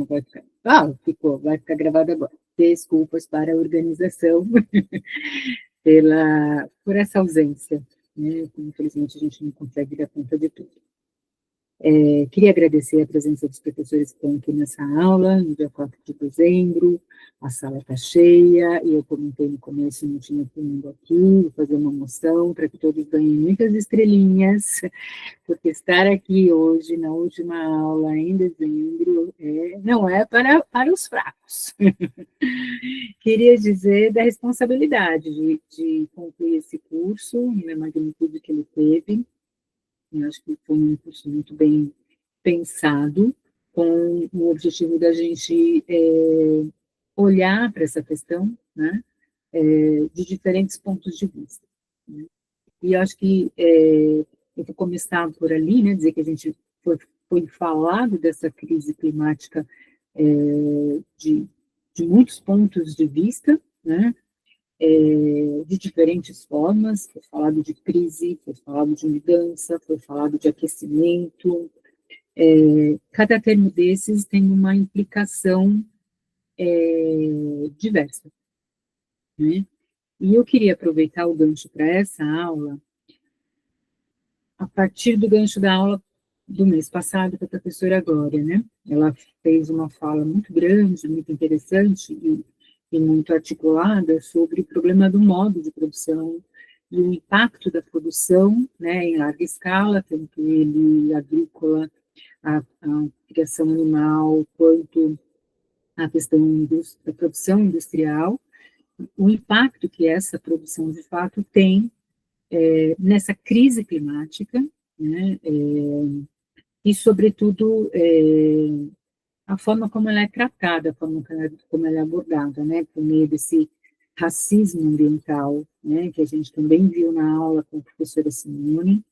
vai ficar. Ficou, vai ficar gravado agora. Desculpas para a organização por essa ausência, né? Infelizmente, a gente não consegue dar conta de tudo. Queria agradecer a presença dos professores que estão aqui nessa aula, no dia 4 de dezembro, a sala está cheia, e eu comentei no começo, não tinha todo mundo aqui, vou fazer uma moção para que todos ganhem muitas estrelinhas, porque estar aqui hoje, na última aula, em dezembro, não é para os fracos. Queria dizer da responsabilidade de concluir esse curso, na magnitude que ele teve. Eu acho que foi um curso muito bem pensado, com o objetivo da gente olhar para essa questão, né, de diferentes pontos de vista, né? E eu acho que eu vou começar por ali, né, dizer que a gente foi falado dessa crise climática de muitos pontos de vista, né, de diferentes formas, foi falado de crise, foi falado de mudança, foi falado de aquecimento. Cada termo desses tem uma implicação diversa, né? E eu queria aproveitar o gancho para essa aula, a partir do gancho da aula do mês passado com a professora Glória, né? Ela fez uma fala muito grande, muito interessante e muito articulada sobre o problema do modo de produção e o impacto da produção, né, em larga escala, tanto ele agrícola, a criação animal, quanto a questão da produção industrial, o impacto que essa produção de fato tem nessa crise climática, né, e sobretudo a forma como ela é tratada, a forma como ela é abordada, né, por meio desse racismo ambiental, né, que a gente também viu na aula com a professora Simone,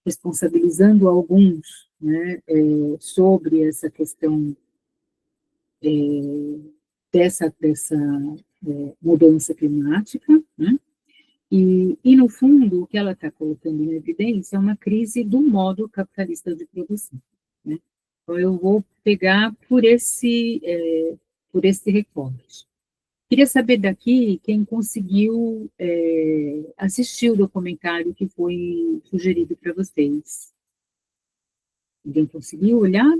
responsabilizando alguns, né, sobre essa questão dessa mudança climática, né, e, no fundo, o que ela está colocando em evidência é uma crise do modo capitalista de produção, né. Então, eu vou pegar por esse recorte. Queria saber daqui quem conseguiu assistir o documentário que foi sugerido para vocês. Alguém conseguiu olhar?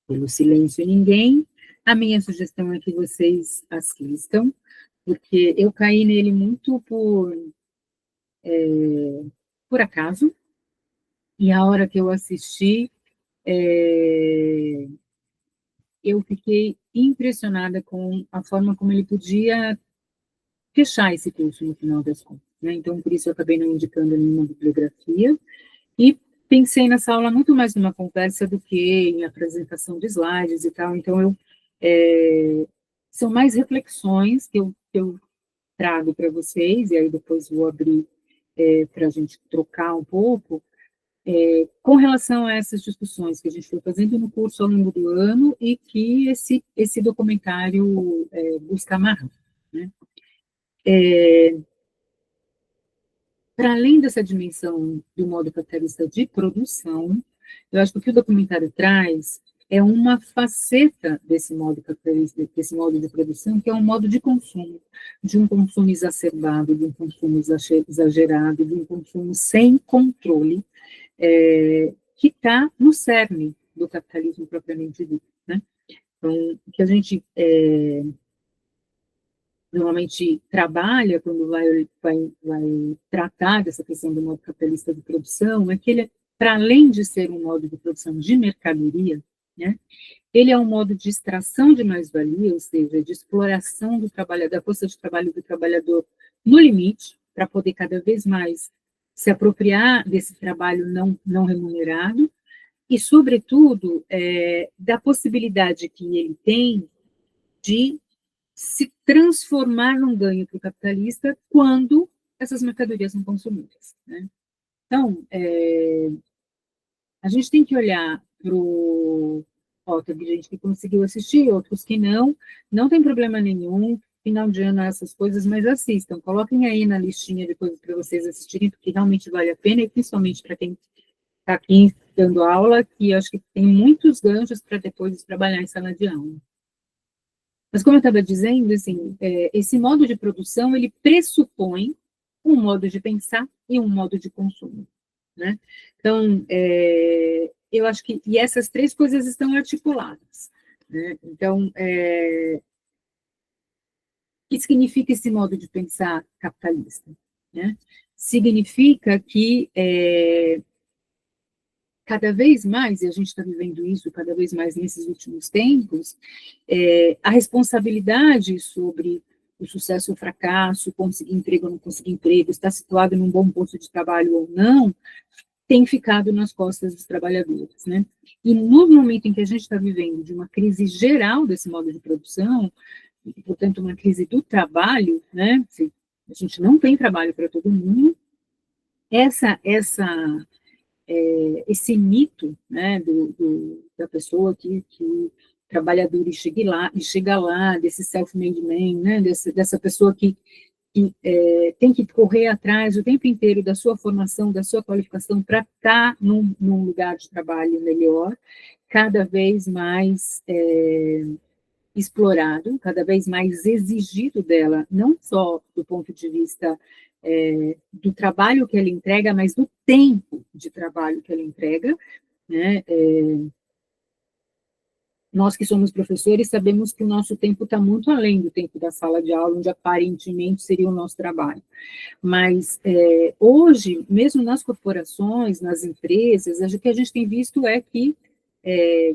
Pelo silêncio, ninguém. A minha sugestão é que vocês assistam, porque eu caí nele muito por acaso, e a hora que eu assisti, eu fiquei impressionada com a forma como ele podia fechar esse curso no final das contas, né? Então, por isso eu acabei não indicando nenhuma bibliografia, e pensei nessa aula muito mais numa conversa do que em apresentação de slides e tal, então são mais reflexões que eu trago para vocês, e aí depois vou abrir para a gente trocar um pouco, com relação a essas discussões que a gente foi fazendo no curso ao longo do ano e que esse documentário busca amarrar, né? Para além dessa dimensão do modo capitalista de produção, eu acho que o que o documentário traz é uma faceta desse modo capitalista, desse modo de produção, que é um modo de um consumo exacerbado, de um consumo exagerado, de um consumo sem controle, que está no cerne do capitalismo propriamente dito, né? Então, o que a gente normalmente trabalha quando vai tratar dessa questão do modo capitalista de produção, é que ele, para além de ser um modo de produção de mercadoria, né, ele é um modo de extração de mais-valia, ou seja, de exploração da força de trabalho do trabalhador no limite, para poder cada vez mais se apropriar desse trabalho não remunerado, e, sobretudo, da possibilidade que ele tem de se transformar num ganho para o capitalista quando essas mercadorias são consumidas, né? Então, a gente tem que olhar para o... Ó, teve gente que conseguiu assistir, outros que não tem problema nenhum, final de ano essas coisas, mas assistam, coloquem aí na listinha de coisas para vocês assistirem, porque realmente vale a pena, e principalmente para quem está aqui dando aula, que eu acho que tem muitos ganchos para depois trabalhar em sala de aula. Mas como eu estava dizendo, assim, esse modo de produção, ele pressupõe um modo de pensar e um modo de consumo, né? Então, eu acho que, e essas três coisas estão articuladas, né? Então, o que significa esse modo de pensar capitalista, né? Significa que cada vez mais, e a gente está vivendo isso cada vez mais nesses últimos tempos, a responsabilidade sobre o sucesso ou fracasso, conseguir emprego ou não conseguir emprego, estar situado num bom posto de trabalho ou não, tem ficado nas costas dos trabalhadores, né? E no momento em que a gente está vivendo de uma crise geral desse modo de produção, e, portanto, uma crise do trabalho, né? A gente não tem trabalho para todo mundo, esse mito, né, da pessoa que trabalhador e chega lá, desse self-made man, né, dessa pessoa que tem que correr atrás o tempo inteiro da sua formação, da sua qualificação para estar num lugar de trabalho melhor, cada vez mais explorado, cada vez mais exigido dela, não só do ponto de vista do trabalho que ela entrega, mas do tempo de trabalho que ela entrega, né? Nós que somos professores sabemos que o nosso tempo está muito além do tempo da sala de aula, onde aparentemente seria o nosso trabalho. Mas hoje, mesmo nas corporações, nas empresas, o que a gente tem visto é que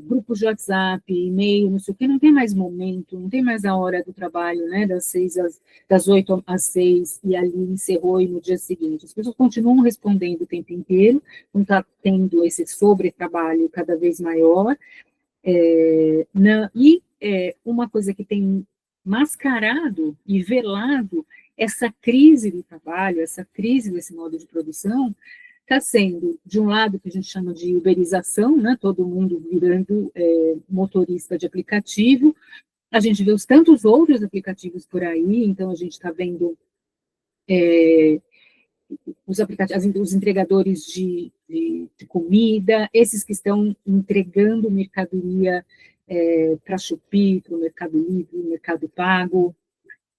grupos de WhatsApp, e-mail, não sei o que, não tem mais momento, não tem mais a hora do trabalho, né, das 8 às 6, e ali encerrou e no dia seguinte. As pessoas continuam respondendo o tempo inteiro, não está tendo esse sobretrabalho cada vez maior, uma coisa que tem mascarado e velado essa crise do trabalho, essa crise desse modo de produção, está sendo, de um lado, que a gente chama de uberização, né, todo mundo virando motorista de aplicativo, a gente vê os tantos outros aplicativos por aí, então a gente está vendo os entregadores de comida, esses que estão entregando mercadoria para a Shopee, para o Mercado Livre, Mercado Pago.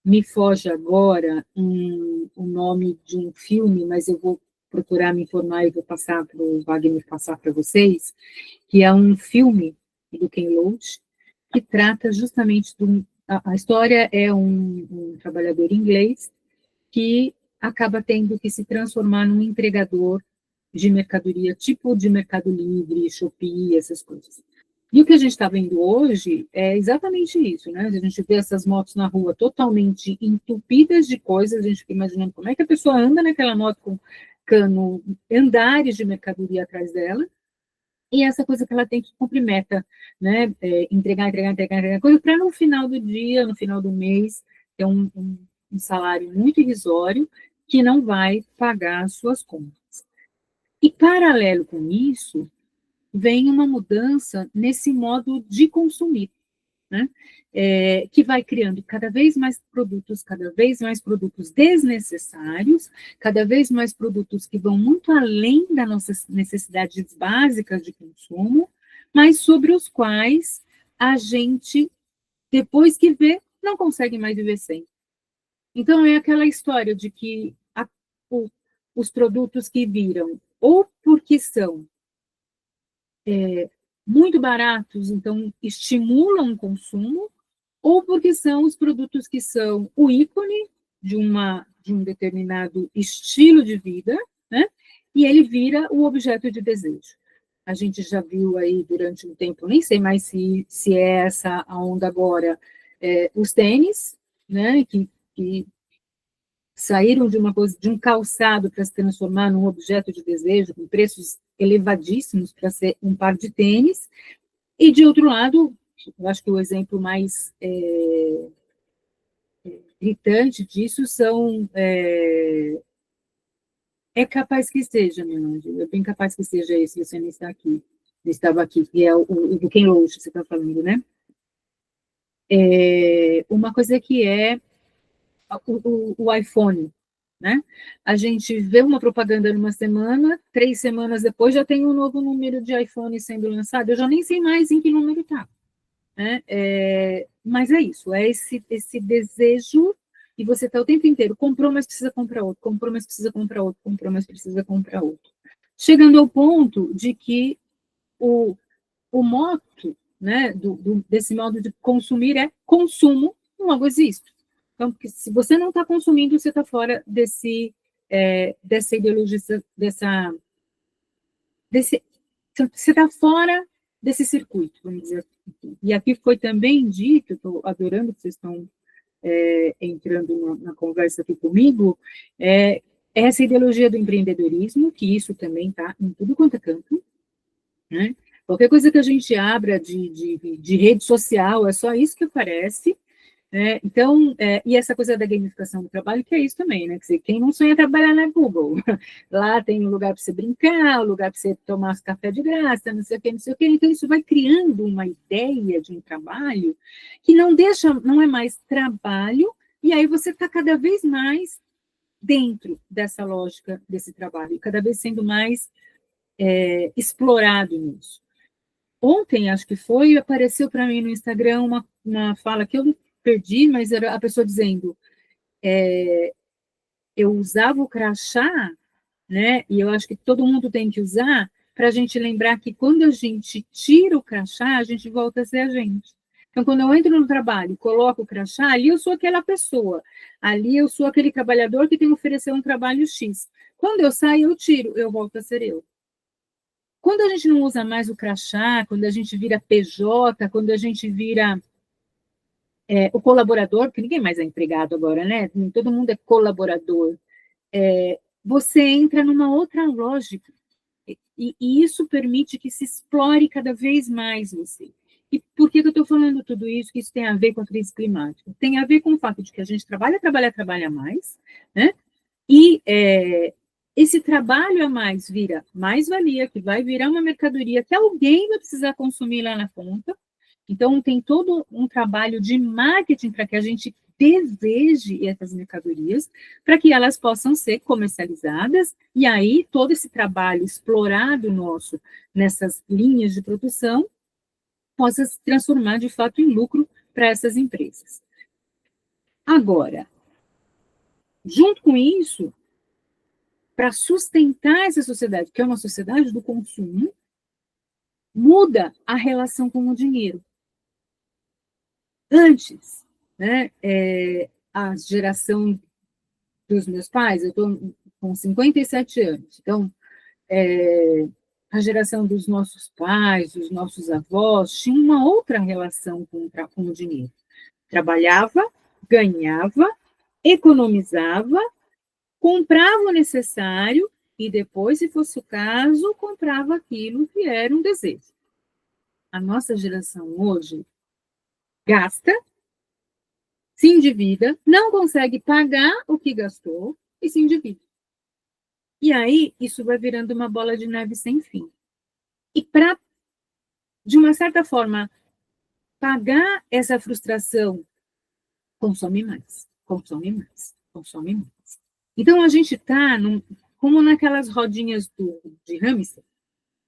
Me foge agora o nome de um filme, mas eu vou procurar me informar e vou passar para o Wagner passar para vocês, que é um filme do Ken Loach, que trata justamente a história é um trabalhador inglês que acaba tendo que se transformar num entregador de mercadoria, tipo de Mercado Livre, Shopee, essas coisas. E o que a gente está vendo hoje é exatamente isso, né? A gente vê essas motos na rua totalmente entupidas de coisas, a gente fica imaginando como é que a pessoa anda naquela moto com cano, andares de mercadoria atrás dela, e essa coisa que ela tem que cumprir meta, né? Entregar coisa para no final do dia, no final do mês, ter um salário muito irrisório que não vai pagar as suas contas. E paralelo com isso, vem uma mudança nesse modo de consumir, né? Que vai criando cada vez mais produtos desnecessários, cada vez mais produtos que vão muito além das nossas necessidades básicas de consumo, mas sobre os quais a gente, depois que vê, não consegue mais viver sem. Então, é aquela história de que os produtos que viram, ou porque são muito baratos, então estimulam o consumo, ou porque são os produtos que são o ícone de um determinado estilo de vida, né? E ele vira o objeto de desejo. A gente já viu aí durante um tempo, nem sei mais se é essa a onda agora, os tênis, né? Que saíram de um calçado para se transformar num objeto de desejo, com preços elevadíssimos para ser um par de tênis, e de outro lado, eu acho que o exemplo mais gritante disso é capaz que seja, meu anjo, é bem capaz que seja esse, você não está aqui, não estava aqui, que é o do Ken Loach, você está falando, né? Uma coisa que é o iPhone, né? A gente vê uma propaganda numa semana, 3 semanas depois já tem um novo número de iPhone sendo lançado, eu já nem sei mais em que número está. Né? Mas é isso, é esse desejo, e você está o tempo inteiro, comprou, mas precisa comprar outro, comprou, mas precisa comprar outro, comprou, mas precisa comprar outro. Chegando ao ponto de que o moto, né, desse modo de consumir é consumo, logo existo. Então, porque se você não está consumindo, você está fora dessa ideologia, você está fora desse circuito, vamos dizer assim. E aqui foi também dito, estou adorando que vocês estão entrando na conversa aqui comigo, essa ideologia do empreendedorismo, que isso também está em tudo quanto é canto, né? Qualquer coisa que a gente abra de rede social, é só isso que aparece, né? Então, e essa coisa da gamificação do trabalho, que é isso também, né? Quer dizer, quem não sonha trabalhar na Google? Lá tem um lugar para você brincar, um lugar para você tomar café de graça, não sei o quê, não sei o quê. Então, isso vai criando uma ideia de um trabalho que não é mais trabalho, e aí você está cada vez mais dentro dessa lógica desse trabalho, cada vez sendo mais explorado nisso. Ontem, acho que foi, apareceu para mim no Instagram uma fala que eu perdi, mas era a pessoa dizendo, eu usava o crachá, né, e eu acho que todo mundo tem que usar, para a gente lembrar que quando a gente tira o crachá, a gente volta a ser a gente. Então, quando eu entro no trabalho, coloco o crachá, ali eu sou aquela pessoa, ali eu sou aquele trabalhador que tem que oferecer um trabalho X. Quando eu saio, eu tiro, eu volto a ser eu. Quando a gente não usa mais o crachá, quando a gente vira PJ, quando a gente vira o colaborador, porque ninguém mais é empregado agora, né? Todo mundo é colaborador. Você entra numa outra lógica. E isso permite que se explore cada vez mais você. E por que eu estou falando tudo isso? Que isso tem a ver com a crise climática? Tem a ver com o fato de que a gente trabalha mais, né? E esse trabalho a mais vira mais-valia, que vai virar uma mercadoria que alguém vai precisar consumir lá na ponta. Então, tem todo um trabalho de marketing para que a gente deseje essas mercadorias, para que elas possam ser comercializadas, e aí todo esse trabalho explorado nosso nessas linhas de produção possa se transformar de fato em lucro para essas empresas. Agora, junto com isso, para sustentar essa sociedade, que é uma sociedade do consumo, muda a relação com o dinheiro. Antes, né, a geração dos meus pais, eu estou com 57 anos, então, a geração dos nossos pais, dos nossos avós, tinha uma outra relação com o dinheiro. Trabalhava, ganhava, economizava, comprava o necessário e depois, se fosse o caso, comprava aquilo que era um desejo. A nossa geração hoje gasta, se endivida, não consegue pagar o que gastou e se endivida. E aí, isso vai virando uma bola de neve sem fim. E para, de uma certa forma, pagar essa frustração, consome mais, consome mais, consome mais. Então, a gente está como naquelas rodinhas de hamster,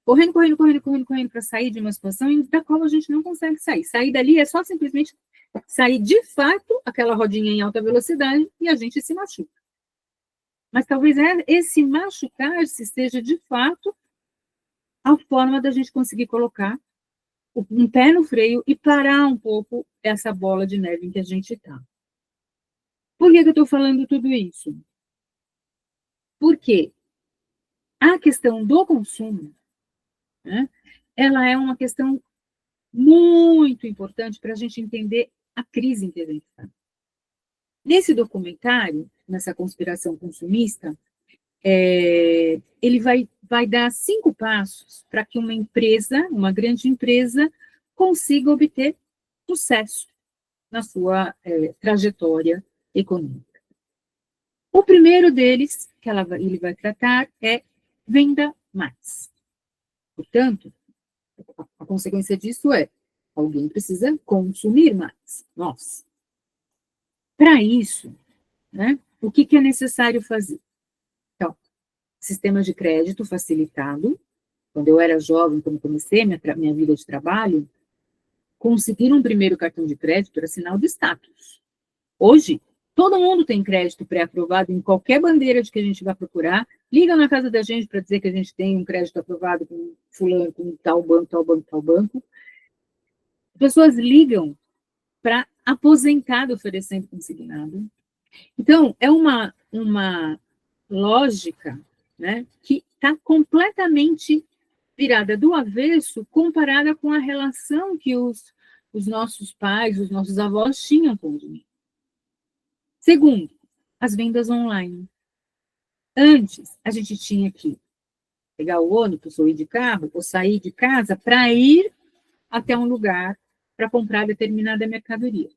correndo, correndo, correndo, correndo, correndo para sair de uma situação da qual a gente não consegue sair. Sair dali é só simplesmente sair de fato aquela rodinha em alta velocidade e a gente se machuca. Mas talvez esse machucar-se seja de fato a forma da gente conseguir colocar um pé no freio e parar um pouco essa bola de neve em que a gente está. Por que eu estou falando tudo isso? Porque a questão do consumo, né, ela é uma questão muito importante para a gente entender a crise em que a gente está. Nesse documentário, nessa conspiração consumista, ele vai dar 5 passos para que uma empresa, uma grande empresa, consiga obter sucesso na sua trajetória econômica. O primeiro deles, que ele vai tratar, é venda mais. Portanto, a consequência disso é alguém precisa consumir mais, nós. Para isso, né? O que é necessário fazer? Então, sistema de crédito facilitado. Quando eu era jovem, quando comecei minha vida de trabalho, conseguir um primeiro cartão de crédito era sinal de status. Hoje, todo mundo tem crédito pré-aprovado em qualquer bandeira de que a gente vai procurar. Liga na casa da gente para dizer que a gente tem um crédito aprovado com fulano, com tal banco, tal banco, tal banco. As pessoas ligam para aposentado oferecendo consignado. Então, é uma lógica, né, que está completamente virada do avesso comparada com a relação que os nossos pais, os nossos avós tinham com o dinheiro. Segundo, as vendas online. Antes, a gente tinha que pegar o ônibus ou ir de carro, ou sair de casa para ir até um lugar para comprar determinada mercadoria.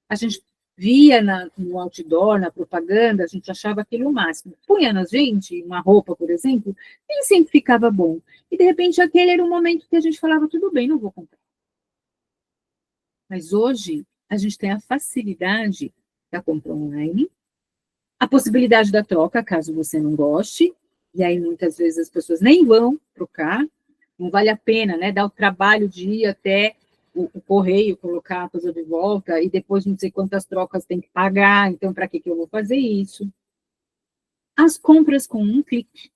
A gente via no outdoor, na propaganda, a gente achava aquilo o máximo. Punha na gente uma roupa, por exemplo, nem sempre ficava bom. E, de repente, aquele era um momento que a gente falava, tudo bem, não vou comprar. Mas hoje, a gente tem a facilidade da compra online, a possibilidade da troca, caso você não goste, e aí muitas vezes as pessoas nem vão trocar, não vale a pena, né, dar o trabalho de ir até o correio, colocar a coisa de volta, e depois não sei quantas trocas tem que pagar, então para que eu vou fazer isso? As compras com um clique,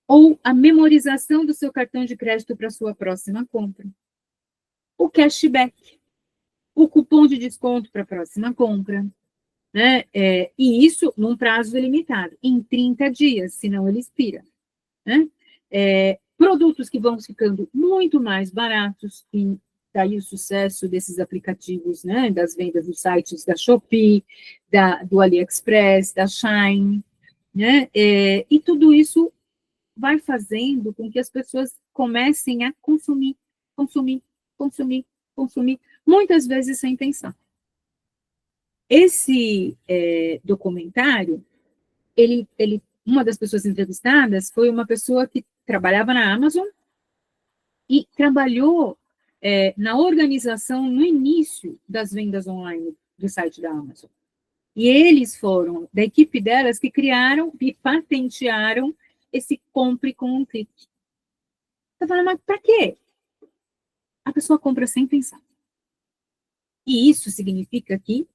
ou a memorização do seu cartão de crédito para sua próxima compra, o cashback, o cupom de desconto para a próxima compra, né? E isso num prazo limitado, em 30 dias, senão ele expira. Né? Produtos que vão ficando muito mais baratos, e daí o sucesso desses aplicativos, né, das vendas dos sites da Shopee, do AliExpress, da Shein, né? E tudo isso vai fazendo com que as pessoas comecem a consumir, consumir, consumir, consumir, muitas vezes sem pensar. Esse documentário, uma das pessoas entrevistadas foi uma pessoa que trabalhava na Amazon e trabalhou na organização no início das vendas online do site da Amazon. E eles foram, da equipe delas, que criaram e patentearam esse compre com um clique. Você fala, mas para quê? A pessoa compra sem pensar. E isso significa que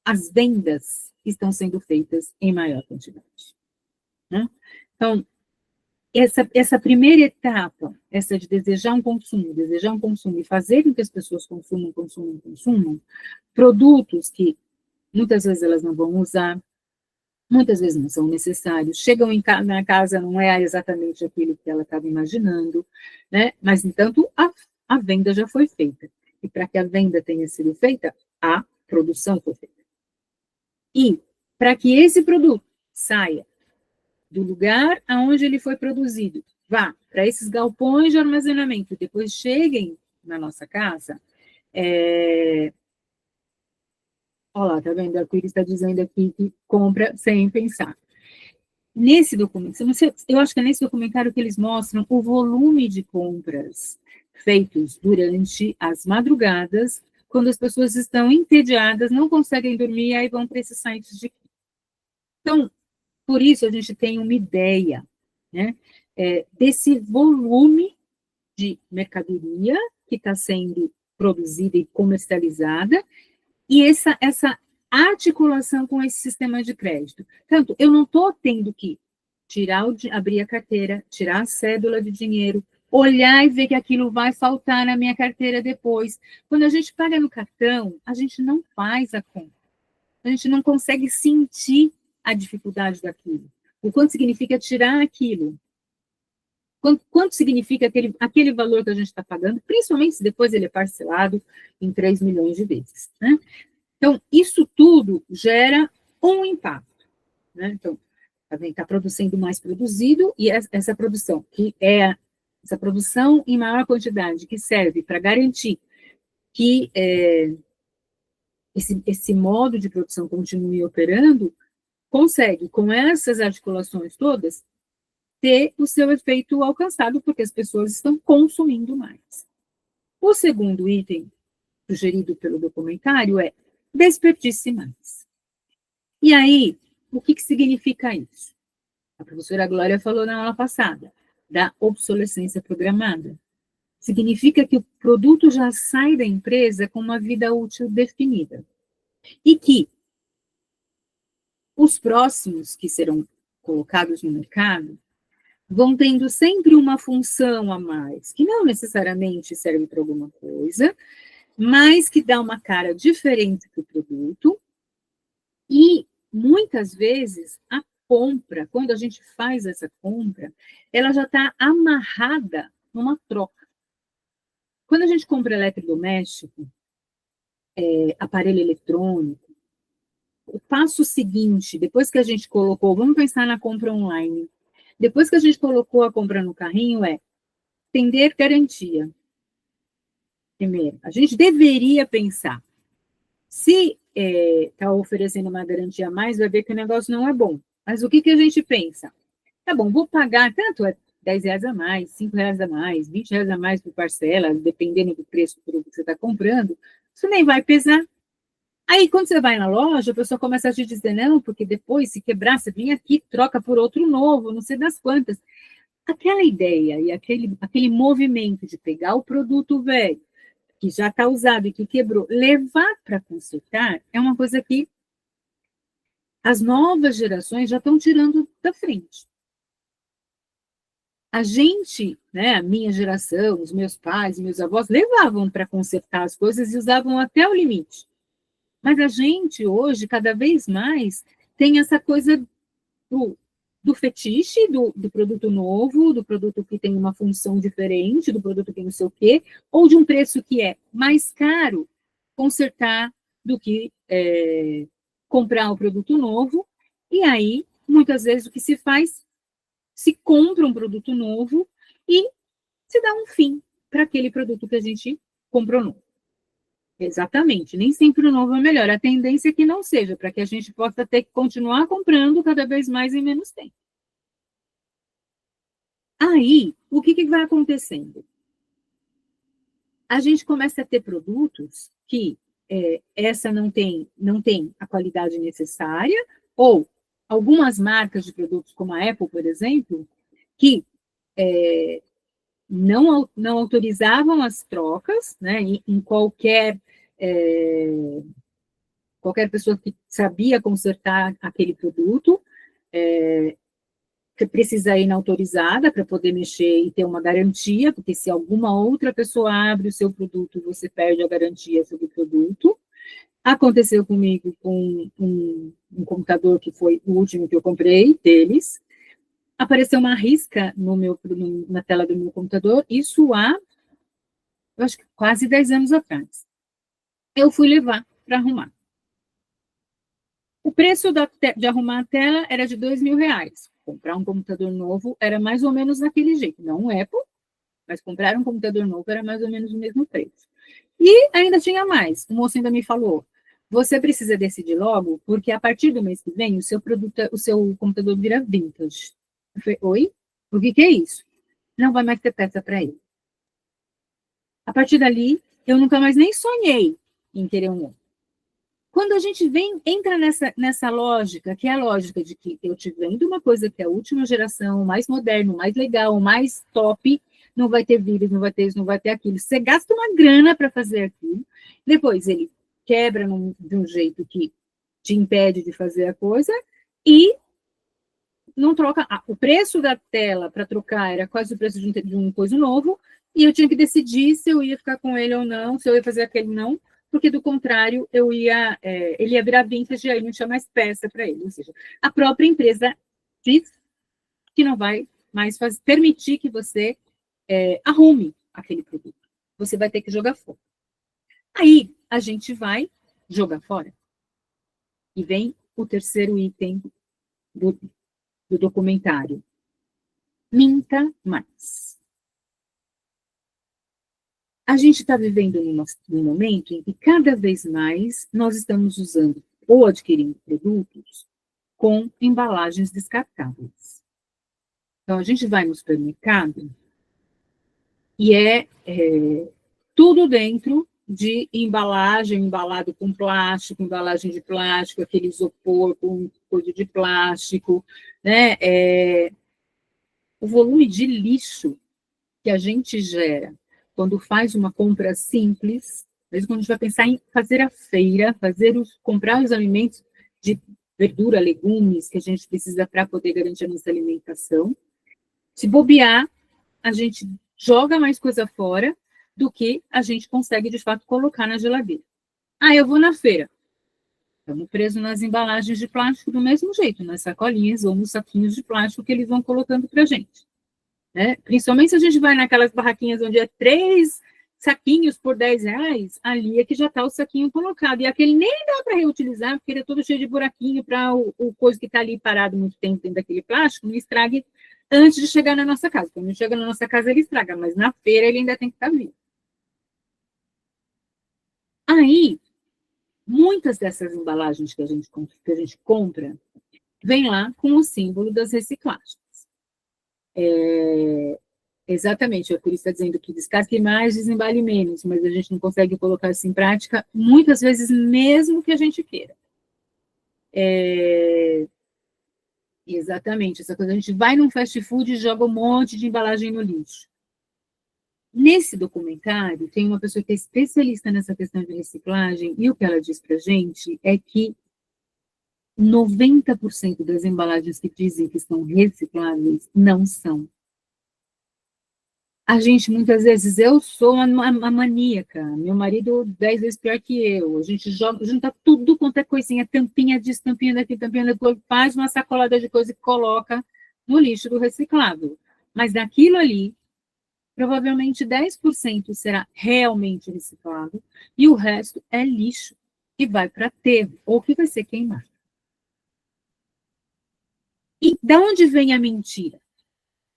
as vendas estão sendo feitas em maior quantidade. Né? Então, essa primeira etapa, essa de desejar um consumo e fazer com que as pessoas consumam, produtos que muitas vezes elas não vão usar, muitas vezes não são necessários, chegam na casa, não é exatamente aquilo que ela estava imaginando, né? Mas, entanto, a venda já foi feita. E para que a venda tenha sido feita, a produção foi feita. E para que esse produto saia do lugar aonde ele foi produzido, vá para esses galpões de armazenamento, depois cheguem na nossa casa, olha lá, tá vendo? A Arco-Íris está dizendo aqui que compra sem pensar. Nesse documento, eu acho que é nesse documentário que eles mostram o volume de compras feitos durante as madrugadas, quando as pessoas estão entediadas, não conseguem dormir, aí vão para esses sites de... Então, por isso a gente tem uma ideia, né, desse volume de mercadoria que está sendo produzida e comercializada, e essa articulação com esse sistema de crédito. Tanto, eu não estou tendo que abrir a carteira, tirar a cédula de dinheiro, olhar e ver que aquilo vai faltar na minha carteira depois. Quando a gente paga no cartão, a gente não faz a conta. A gente não consegue sentir a dificuldade daquilo. O quanto significa tirar aquilo. Quanto significa aquele valor que a gente está pagando, principalmente se depois ele é parcelado em 3 milhões de vezes. Né? Então, isso tudo gera um impacto. Né? Então, está produzindo mais produzido, e essa produção, que é essa produção em maior quantidade, que serve para garantir que esse modo de produção continue operando, consegue, com essas articulações todas, ter o seu efeito alcançado, porque as pessoas estão consumindo mais. O segundo item sugerido pelo documentário é desperdice mais. E aí, o que significa isso? A professora Glória falou na aula passada, da obsolescência programada. Significa que o produto já sai da empresa com uma vida útil definida. E que os próximos que serão colocados no mercado vão tendo sempre uma função a mais, que não necessariamente serve para alguma coisa, mas que dá uma cara diferente para o produto. E muitas vezes a compra, quando a gente faz essa compra, ela já está amarrada numa troca. Quando a gente compra eletrodoméstico, aparelho eletrônico, o passo seguinte, depois que a gente colocou, vamos pensar na compra online, depois que a gente colocou a compra no carrinho, estender garantia. Primeiro, a gente deveria pensar, se está oferecendo uma garantia a mais, vai ver que o negócio não é bom. Mas o que a gente pensa? Tá bom, vou pagar tanto, R$10 a mais, R$5 a mais, R$20 a mais por parcela, dependendo do preço do produto que você está comprando, isso nem vai pesar. Aí, quando você vai na loja, a pessoa começa a te dizer, não, porque depois, se quebrar, você vem aqui, troca por outro novo, não sei das quantas. Aquela ideia e aquele movimento de pegar o produto velho, que já está usado e que quebrou, levar para consertar, é uma coisa que as novas gerações já estão tirando da frente. A gente, né, a minha geração, os meus pais, meus avós, levavam para consertar as coisas e usavam até o limite. Mas a gente, hoje, cada vez mais, tem essa coisa do fetiche, do produto novo, do produto que tem uma função diferente, do produto que não sei o quê, ou de um preço que é mais caro consertar do que comprar um produto novo. E aí, muitas vezes, o que se faz, se compra um produto novo e se dá um fim para aquele produto que a gente comprou novo. Exatamente, nem sempre o novo é melhor. A tendência é que não seja, para que a gente possa ter que continuar comprando cada vez mais em menos tempo. Aí, o que vai acontecendo? A gente começa a ter produtos que essa não tem a qualidade necessária, ou algumas marcas de produtos, como a Apple, por exemplo, que não autorizavam as trocas, né, em qualquer pessoa que sabia consertar aquele produto, que precisa ir na autorizada para poder mexer e ter uma garantia, porque se alguma outra pessoa abre o seu produto, você perde a garantia sobre o produto. Aconteceu comigo com um computador que foi o último que eu comprei deles. Apareceu uma risca na tela do meu computador, isso há, eu acho que quase 10 anos atrás. Eu fui levar para arrumar. O preço de arrumar a tela era de R$2.000. Comprar um computador novo era mais ou menos daquele jeito. Não um Apple, mas comprar um computador novo era mais ou menos o mesmo preço. E ainda tinha mais. O moço ainda me falou, você precisa decidir logo, porque a partir do mês que vem, o seu computador vira vintage. Eu falei, oi? O que é isso? Não vai mais ter peça para ele. A partir dali, eu nunca mais nem sonhei em querer um novo. Quando a gente entra nessa lógica, que é a lógica de que eu te vendo uma coisa que é a última geração, mais moderno, mais legal, mais top, não vai ter vírus, não vai ter isso, não vai ter aquilo. Você gasta uma grana para fazer aquilo, depois ele quebra de um jeito que te impede de fazer a coisa e não troca. O preço da tela para trocar era quase o preço de um coisa novo, e eu tinha que decidir se eu ia ficar com ele ou não, se eu ia fazer aquele não, porque do contrário ele ia virar vintage e aí não tinha mais peça para ele. Ou seja, a própria empresa diz que não vai mais permitir que você arrume aquele produto. Você vai ter que jogar fora. Aí a gente vai jogar fora. E vem o terceiro item do documentário. Minta mais. A gente está vivendo num momento em que cada vez mais nós estamos usando ou adquirindo produtos com embalagens descartáveis. Então, a gente vai no supermercado e tudo dentro de embalagem, embalado com plástico, embalagem de plástico, aquele isopor com coisa de plástico, né? O volume de lixo que a gente gera quando faz uma compra simples, mesmo quando a gente vai pensar em fazer a feira, comprar os alimentos de verdura, legumes que a gente precisa para poder garantir a nossa alimentação. Se bobear, a gente joga mais coisa fora do que a gente consegue, de fato, colocar na geladeira. Ah, eu vou na feira. Estamos presos nas embalagens de plástico do mesmo jeito, nas sacolinhas ou nos saquinhos de plástico que eles vão colocando para a gente. Né? Principalmente se a gente vai naquelas barraquinhas onde é 3 saquinhos por R$10, ali é que já está o saquinho colocado. E aquele nem dá para reutilizar, porque ele é todo cheio de buraquinho para o coisa que está ali parado muito tempo dentro daquele plástico não estrague antes de chegar na nossa casa. Quando chega na nossa casa, ele estraga, mas na feira ele ainda tem que estar vivo. Aí, muitas dessas embalagens que a gente compra, vem lá com o símbolo das reciclagens. Exatamente, é por isso está dizendo que descasque mais, desembale menos, mas a gente não consegue colocar isso em prática, muitas vezes, mesmo que a gente queira. Exatamente, essa coisa, a gente vai num fast food e joga um monte de embalagem no lixo. Nesse documentário, tem uma pessoa que é especialista nessa questão de reciclagem, e o que ela diz para a gente é que 90% das embalagens que dizem que são recicláveis não são. A gente, muitas vezes, eu sou uma maníaca, meu marido 10 vezes pior que eu, a gente junta tudo quanto é coisinha, tampinha disso, tampinha daqui, tampinha daquilo, faz uma sacolada de coisa e coloca no lixo do reciclável. Mas daquilo ali, provavelmente 10% será realmente reciclado e o resto é lixo que vai para aterro ou que vai ser queimado. E de onde vem a mentira?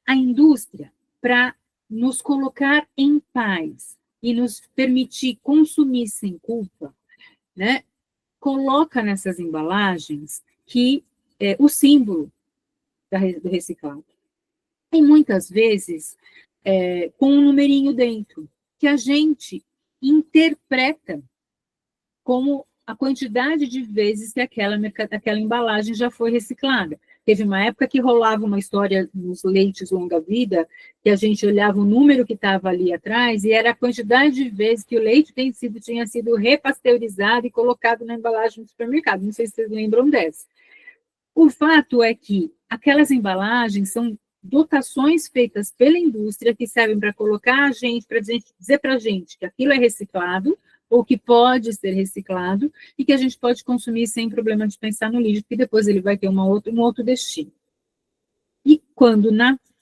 A indústria, para nos colocar em paz e nos permitir consumir sem culpa, né, coloca nessas embalagens que o símbolo do reciclado. E muitas vezes com um numerinho dentro, que a gente interpreta como a quantidade de vezes que aquela embalagem já foi reciclada. Teve uma época que rolava uma história nos leites longa-vida, que a gente olhava o número que estava ali atrás, e era a quantidade de vezes que o leite tinha sido repasteurizado e colocado na embalagem do supermercado. Não sei se vocês lembram dessa. O fato é que aquelas embalagens são dotações feitas pela indústria que servem para colocar a gente, para dizer para a gente que aquilo é reciclado, ou que pode ser reciclado, e que a gente pode consumir sem problema de pensar no lixo, porque depois ele vai ter um outro destino. E quando,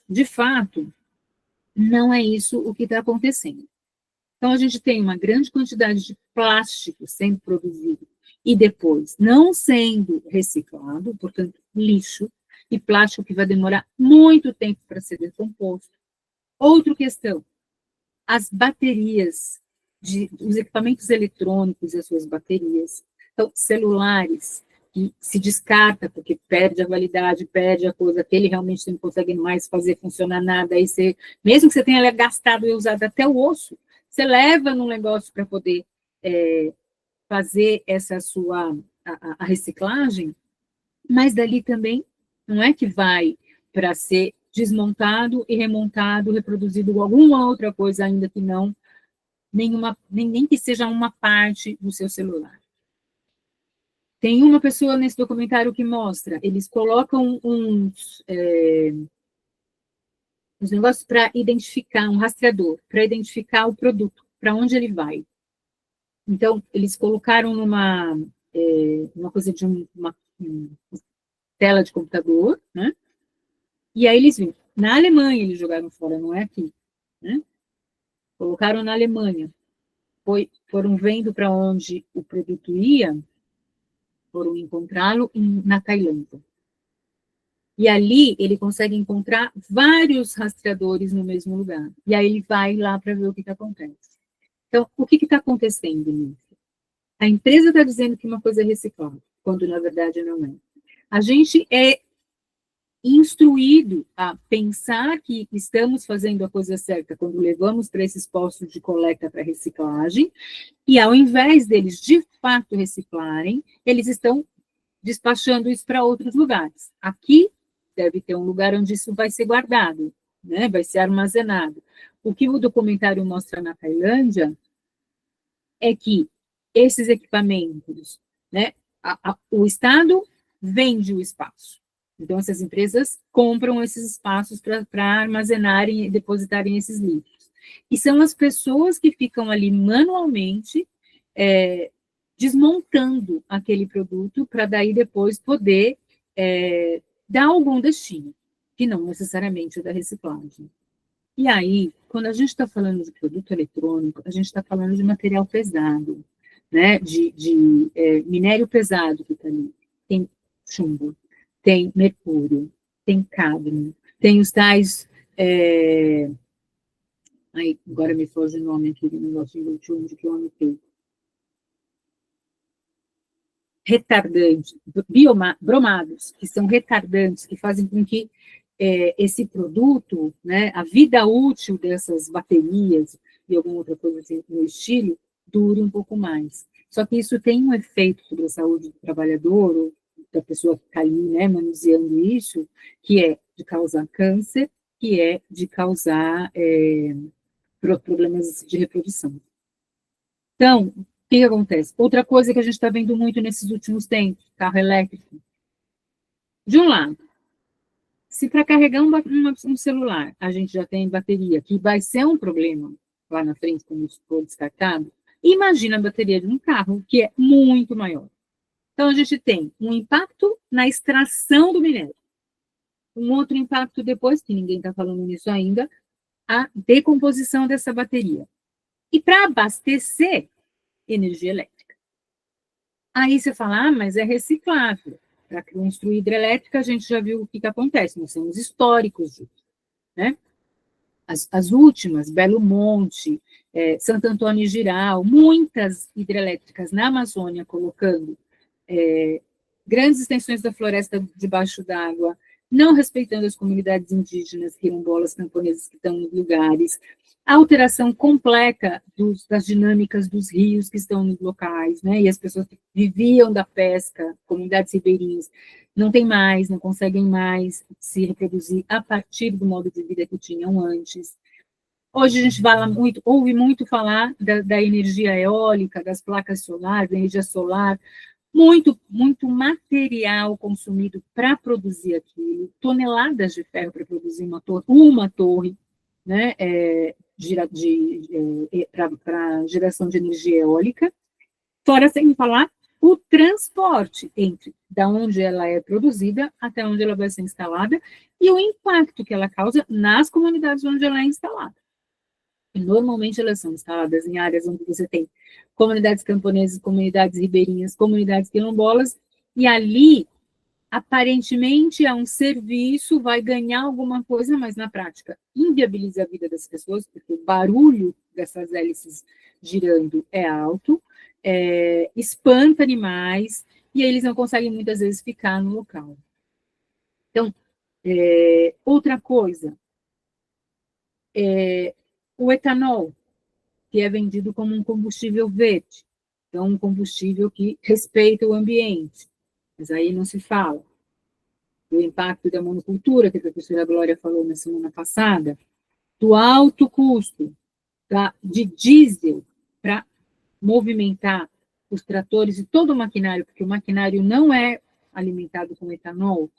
de fato, não é isso o que está acontecendo. Então, a gente tem uma grande quantidade de plástico sendo produzido e depois não sendo reciclado, portanto, lixo, e plástico que vai demorar muito tempo para ser decomposto. Outra questão, as baterias, os equipamentos eletrônicos e as suas baterias. Então, celulares, que se descarta porque perde a validade, perde a coisa, que ele realmente não consegue mais fazer funcionar nada, aí você, mesmo que você tenha gastado e usado até o osso, você leva num negócio para poder fazer essa sua a reciclagem, mas dali também não é que vai para ser desmontado e remontado, reproduzido alguma outra coisa ainda que não nem que seja uma parte do seu celular. Tem uma pessoa nesse documentário que mostra, eles colocam uns negócios para identificar, um rastreador, para identificar o produto, para onde ele vai. Então, eles colocaram numa uma coisa de uma tela de computador, né? E aí eles viram. Na Alemanha eles jogaram fora, não é aqui, né? Colocaram na Alemanha. Foram vendo para onde o produto ia, foram encontrá-lo na Tailândia. E ali ele consegue encontrar vários rastreadores no mesmo lugar. E aí ele vai lá para ver o que acontece. Então, o que está acontecendo nisso? A empresa está dizendo que uma coisa é reciclável, quando na verdade não é. A gente instruído a pensar que estamos fazendo a coisa certa quando levamos para esses postos de coleta para reciclagem, e ao invés deles de fato reciclarem, eles estão despachando isso para outros lugares. Aqui deve ter um lugar onde isso vai ser guardado, né? Vai ser armazenado. O que o documentário mostra na Tailândia é que esses equipamentos, né, o Estado vende o espaço. Então, essas empresas compram esses espaços para armazenarem e depositarem esses lixos. E são as pessoas que ficam ali manualmente desmontando aquele produto para daí depois poder dar algum destino, que não necessariamente é da reciclagem. E aí, quando a gente está falando de produto eletrônico, a gente está falando de material pesado, né? De minério pesado que está ali. Tem chumbo, tem mercúrio, tem cádmio, tem os tais. Agora me foge o nome aqui do negócio de chumbo que eu anotei. Retardantes, bromados, que são retardantes, que fazem com que esse produto, né, a vida útil dessas baterias e alguma outra coisa assim, no estilo, dure um pouco mais. Só que isso tem um efeito sobre a saúde do trabalhador, ou da pessoa que está ali, né, manuseando isso, que é de causar câncer, que é de causar problemas de reprodução. Então, o que acontece? Outra coisa que a gente está vendo muito nesses últimos tempos, carro elétrico. De um lado, se para carregar um celular a gente já tem bateria, que vai ser um problema lá na frente, quando isso for descartado, imagina a bateria de um carro, que é muito maior. Então, a gente tem um impacto na extração do minério. Um outro impacto depois, que ninguém está falando nisso ainda, a decomposição dessa bateria. E para abastecer energia elétrica. Aí você fala, mas é reciclável. Para construir hidrelétrica, a gente já viu o que acontece, nós somos históricos disso, né? As últimas, Belo Monte, Santo Antônio e Giral, muitas hidrelétricas na Amazônia, colocando grandes extensões da floresta debaixo d'água, não respeitando as comunidades indígenas, quilombolas, camponesas que estão nos lugares, a alteração completa das dinâmicas dos rios que estão nos locais, né, e as pessoas que viviam da pesca, comunidades ribeirinhas, não tem mais, não conseguem mais se reproduzir a partir do modo de vida que tinham antes. Hoje a gente ouve muito falar da energia eólica, das placas solares, da energia solar, muito material consumido para produzir aquilo, toneladas de ferro para produzir uma torre, né, para geração de energia eólica, fora sem falar o transporte entre da onde ela é produzida até onde ela vai ser instalada e o impacto que ela causa nas comunidades onde ela é instalada. E normalmente elas são instaladas em áreas onde você tem comunidades camponesas, comunidades ribeirinhas, comunidades quilombolas, e ali, aparentemente, é um serviço, vai ganhar alguma coisa, mas na prática inviabiliza a vida das pessoas, porque o barulho dessas hélices girando é alto, espanta animais, e eles não conseguem muitas vezes ficar no local. Então, outra coisa, o etanol, que é vendido como um combustível verde, então um combustível que respeita o ambiente, mas aí não se fala do impacto da monocultura, que a professora Glória falou na semana passada, do alto custo de diesel para movimentar os tratores e todo o maquinário, porque o maquinário não é alimentado com etanol,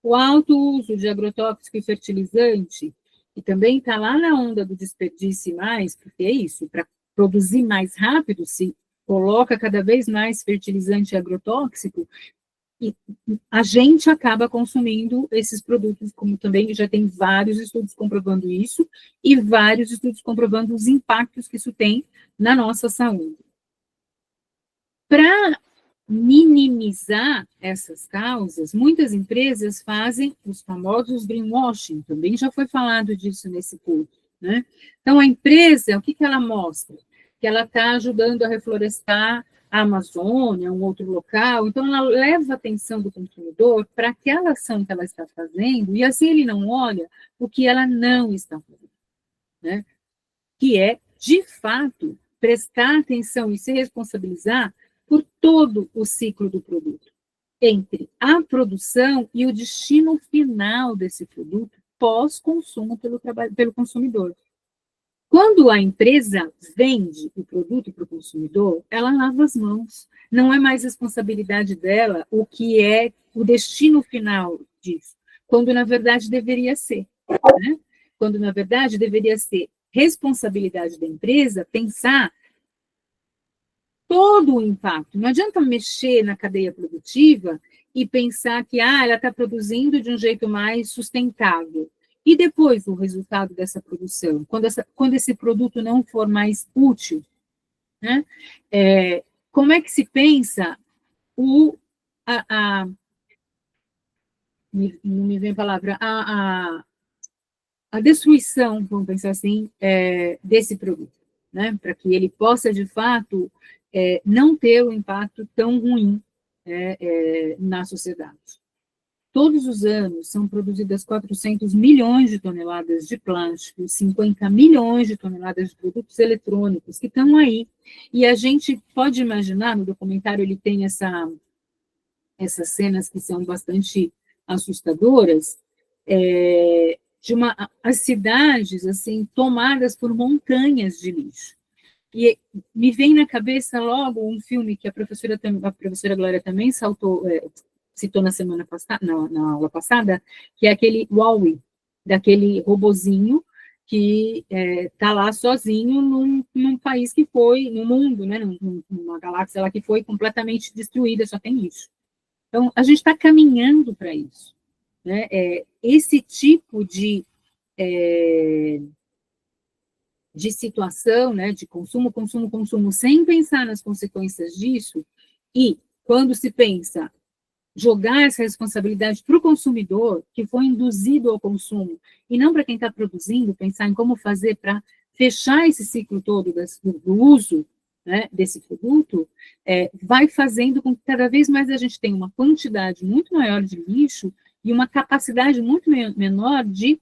o alto uso de agrotóxico e fertilizante, que também está lá na onda do desperdício mais, porque é isso, para produzir mais rápido, se coloca cada vez mais fertilizante agrotóxico, e a gente acaba consumindo esses produtos, como também já tem vários estudos comprovando isso, e vários estudos comprovando os impactos que isso tem na nossa saúde. Para minimizar essas causas, muitas empresas fazem os famosos greenwashing, também já foi falado disso nesse curso, né? Então, a empresa, o que ela mostra? Que ela está ajudando a reflorestar a Amazônia, um outro local, então ela leva a atenção do consumidor para aquela ação que ela está fazendo, e assim ele não olha o que ela não está fazendo, né? Que é, de fato, prestar atenção e se responsabilizar por todo o ciclo do produto, entre a produção e o destino final desse produto pós-consumo pelo consumidor. Quando a empresa vende o produto para o consumidor, ela lava as mãos. Não é mais responsabilidade dela o que é o destino final disso, quando na verdade deveria ser, né? Quando na verdade deveria ser responsabilidade da empresa pensar todo o impacto. Não adianta mexer na cadeia produtiva e pensar que ela está produzindo de um jeito mais sustentável. E depois o resultado dessa produção, quando esse produto não for mais útil, né? Como é que se pensa não me vem a palavra, a destruição, vamos pensar assim, desse produto, né? Para que ele possa, de fato, não ter um impacto tão ruim na sociedade. Todos os anos são produzidas 400 milhões de toneladas de plástico, 50 milhões de toneladas de produtos eletrônicos que estão aí. E a gente pode imaginar, no documentário ele tem essas cenas que são bastante assustadoras, as cidades assim tomadas por montanhas de lixo. E me vem na cabeça logo um filme que a professora Glória também citou na semana passada, na aula passada, que é aquele Wall-E, daquele robozinho que está lá sozinho num país que foi, no mundo, né, numa galáxia lá que foi completamente destruída, só tem lixo. Então, a gente está caminhando para isso, né? Esse tipo de situação, né, de consumo, sem pensar nas consequências disso, e quando se pensa jogar essa responsabilidade para o consumidor, que foi induzido ao consumo, e não para quem está produzindo, pensar em como fazer para fechar esse ciclo todo do uso, né, desse produto, vai fazendo com que cada vez mais a gente tenha uma quantidade muito maior de lixo e uma capacidade muito menor de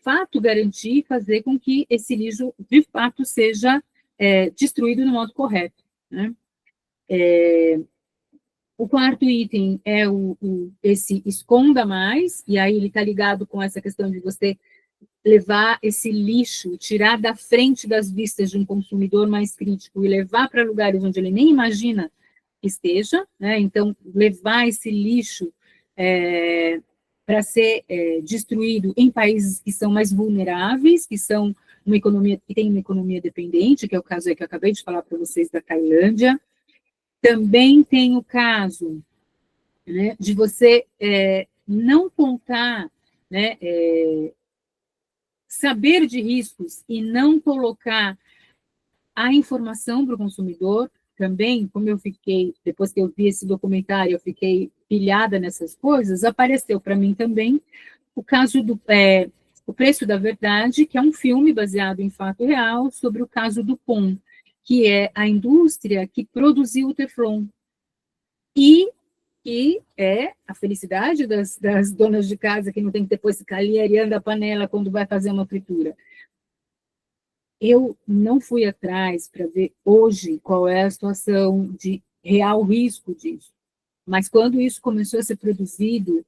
fato garantir e fazer com que esse lixo, de fato, seja destruído no modo correto, né? O quarto item é esse esconda mais, e aí ele está ligado com essa questão de você levar esse lixo, tirar da frente das vistas de um consumidor mais crítico e levar para lugares onde ele nem imagina que esteja, né? Então, levar esse lixo para ser destruído em países que são mais vulneráveis, que são que tem uma economia dependente, que é o caso aí que eu acabei de falar para vocês da Tailândia. Também tem o caso, né, de você não contar, né, saber de riscos e não colocar a informação para o consumidor. Também, como eu fiquei, depois que eu vi esse documentário, eu fiquei pilhada nessas coisas, apareceu para mim também o caso do O Preço da Verdade, que é um filme baseado em fato real sobre o caso do POM, que é a indústria que produziu o Teflon, e que é a felicidade das donas de casa, que não tem que depois ficar ali areando a panela quando vai fazer uma fritura. Eu não fui atrás para ver hoje qual é a situação de real risco disso, mas quando isso começou a ser produzido,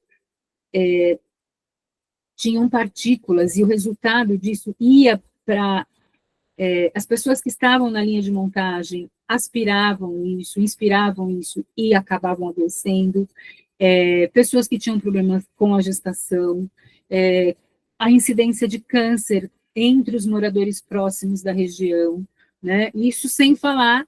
tinham partículas, e o resultado disso ia para as pessoas que estavam na linha de montagem aspiravam isso, inspiravam isso e acabavam adoecendo, pessoas que tinham problemas com a gestação, a incidência de câncer entre os moradores próximos da região, né? Isso sem falar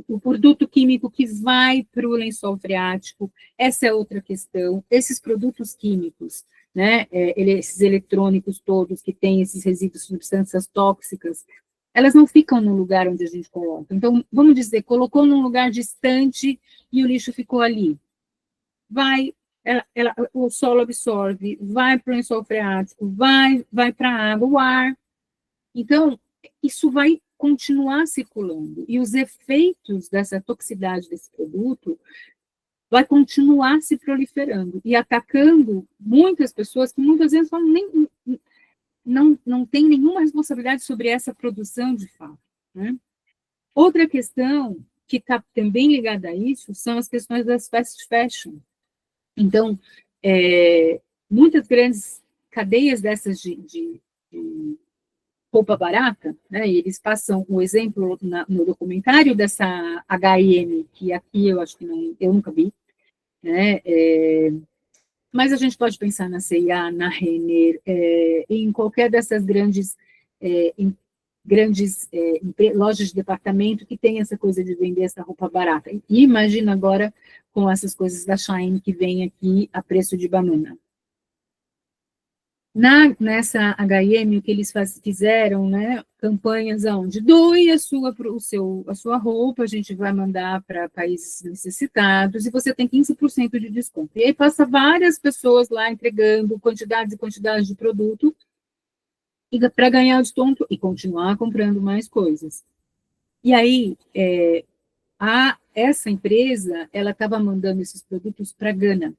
o produto químico que vai para o lençol freático, essa é outra questão. Esses produtos químicos, né, esses eletrônicos todos que têm esses resíduos, substâncias tóxicas, elas não ficam no lugar onde a gente coloca. Então, vamos dizer, colocou num lugar distante e o lixo ficou ali. O solo absorve, vai para o lençol freático, vai para a água, o ar. Então, isso vai continuar circulando, e os efeitos dessa toxicidade desse produto vai continuar se proliferando e atacando muitas pessoas que muitas vezes não têm nenhuma responsabilidade sobre essa produção de fato, né? Outra questão que está também ligada a isso são as questões das fast fashion. Então, muitas grandes cadeias dessas de roupa barata, né, e eles passam o exemplo no documentário dessa H&M, que aqui eu acho que eu nunca vi, né, mas a gente pode pensar na C&A, na Renner, em qualquer dessas grandes lojas de departamento que tem essa coisa de vender essa roupa barata. E imagina agora com essas coisas da Shein que vem aqui a preço de banana. Nessa H&M, o que eles fizeram, né, campanhas onde doe a sua roupa, a gente vai mandar para países necessitados, e você tem 15% de desconto. E aí passa várias pessoas lá entregando quantidades e quantidades de produto, para ganhar o desconto e continuar comprando mais coisas. E aí, essa empresa, ela estava mandando esses produtos para Gana.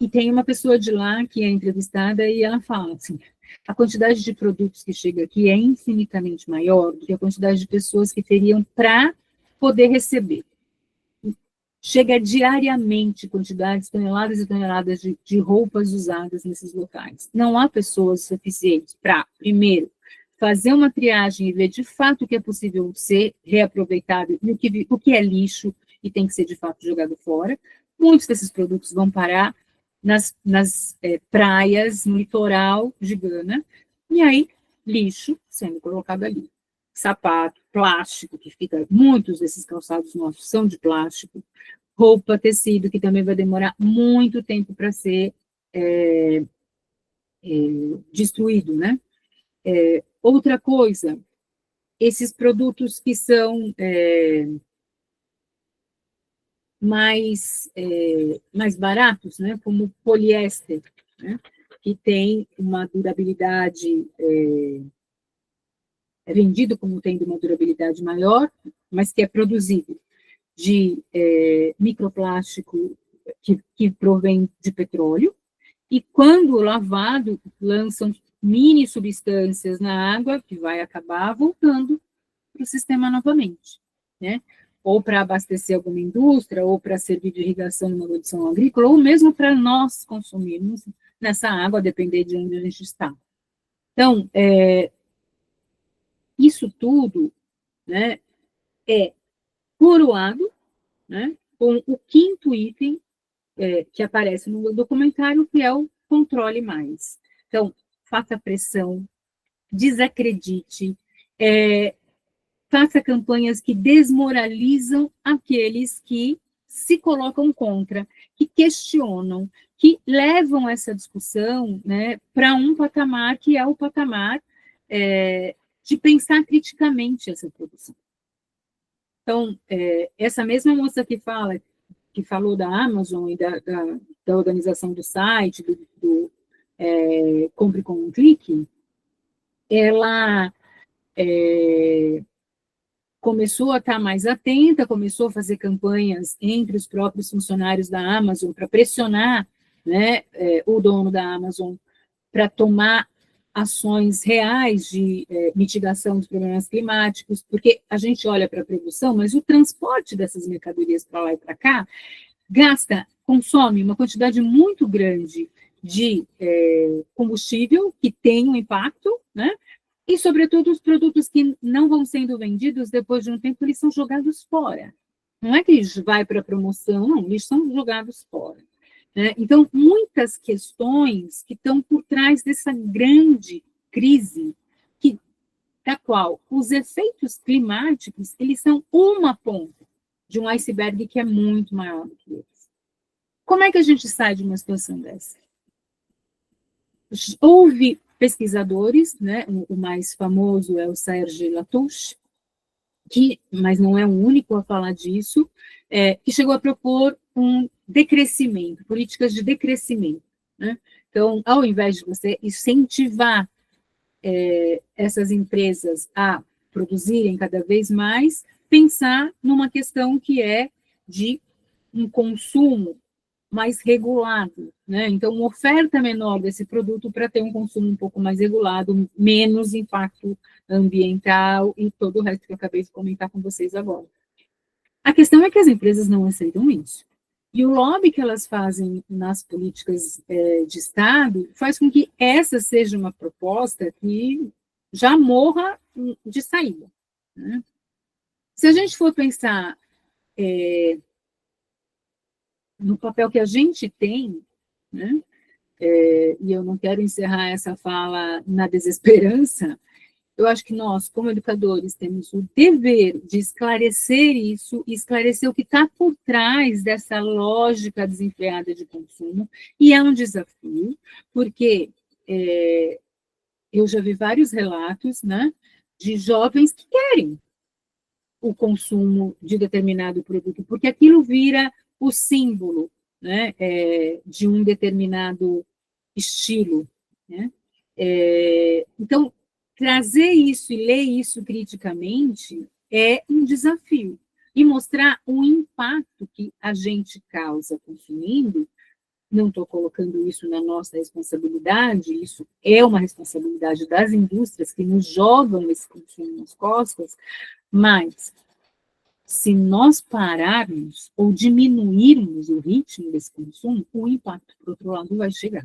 E tem uma pessoa de lá que é entrevistada e ela fala assim, a quantidade de produtos que chega aqui é infinitamente maior do que a quantidade de pessoas que teriam para poder receber. Chega diariamente quantidades, toneladas e toneladas de roupas usadas nesses locais. Não há pessoas suficientes para, primeiro, fazer uma triagem e ver de fato o que é possível ser reaproveitado e o que é lixo e tem que ser de fato jogado fora. Muitos desses produtos vão parar nas praias, no litoral de Gana, e aí lixo sendo colocado ali. Sapato, plástico, que fica, muitos desses calçados nossos são de plástico, roupa, tecido, que também vai demorar muito tempo para ser destruído, né? Outra coisa, esses produtos que são mais baratos, né, como poliéster, né, que tem uma durabilidade, é vendido como tendo uma durabilidade maior, mas que é produzido de microplástico que provém de petróleo, e quando lavado, lançam mini substâncias na água, que vai acabar voltando para o sistema novamente, né? Ou para abastecer alguma indústria, ou para servir de irrigação numa produção agrícola, ou mesmo para nós consumirmos nessa água, a depender de onde a gente está. Então, isso tudo, né, é coroado, né, com o quinto item que aparece no documentário, que é o controle mais. Então, faça pressão, desacredite, faça campanhas que desmoralizam aqueles que se colocam contra, que questionam, que levam essa discussão, né, para um patamar que é o patamar de pensar criticamente essa produção. Então, essa mesma moça que falou da Amazon e da organização do site, do Compre com um Clique, ela começou a estar mais atenta, começou a fazer campanhas entre os próprios funcionários da Amazon para pressionar, né, o dono da Amazon para tomar ações reais de mitigação dos problemas climáticos, porque a gente olha para a produção, mas o transporte dessas mercadorias para lá e para cá consome uma quantidade muito grande de combustível que tem um impacto, né? E, sobretudo, os produtos que não vão sendo vendidos, depois de um tempo, eles são jogados fora. Não é que eles vão para promoção, não, eles são jogados fora. Né? Então, muitas questões que estão por trás dessa grande crise, da qual os efeitos climáticos, eles são uma ponta de um iceberg que é muito maior do que eles. Como é que a gente sai de uma situação dessa? Houve pesquisadores, né, o mais famoso é o Serge Latouche, mas não é o único a falar disso, que chegou a propor um decrescimento, políticas de decrescimento. Né? Então, ao invés de você incentivar essas empresas a produzirem cada vez mais, pensar numa questão que é de um consumo mais regulado, né? Então, uma oferta menor desse produto para ter um consumo um pouco mais regulado, menos impacto ambiental e todo o resto que eu acabei de comentar com vocês agora. A questão é que as empresas não aceitam isso. E o lobby que elas fazem nas políticas de Estado faz com que essa seja uma proposta que já morra de saída, né? Se a gente for pensar no papel que a gente tem, né, e eu não quero encerrar essa fala na desesperança, eu acho que nós, como educadores, temos o dever de esclarecer isso, e esclarecer o que está por trás dessa lógica desenfreada de consumo, e é um desafio, porque eu já vi vários relatos, né, de jovens que querem o consumo de determinado produto, porque aquilo vira o símbolo, né, de um determinado estilo, né? Então, trazer isso e ler isso criticamente é um desafio, e mostrar o impacto que a gente causa consumindo. Não estou colocando isso na nossa responsabilidade, isso é uma responsabilidade das indústrias que nos jogam esse consumo nas costas, mas se nós pararmos ou diminuirmos o ritmo desse consumo, o impacto, por outro lado, vai chegar.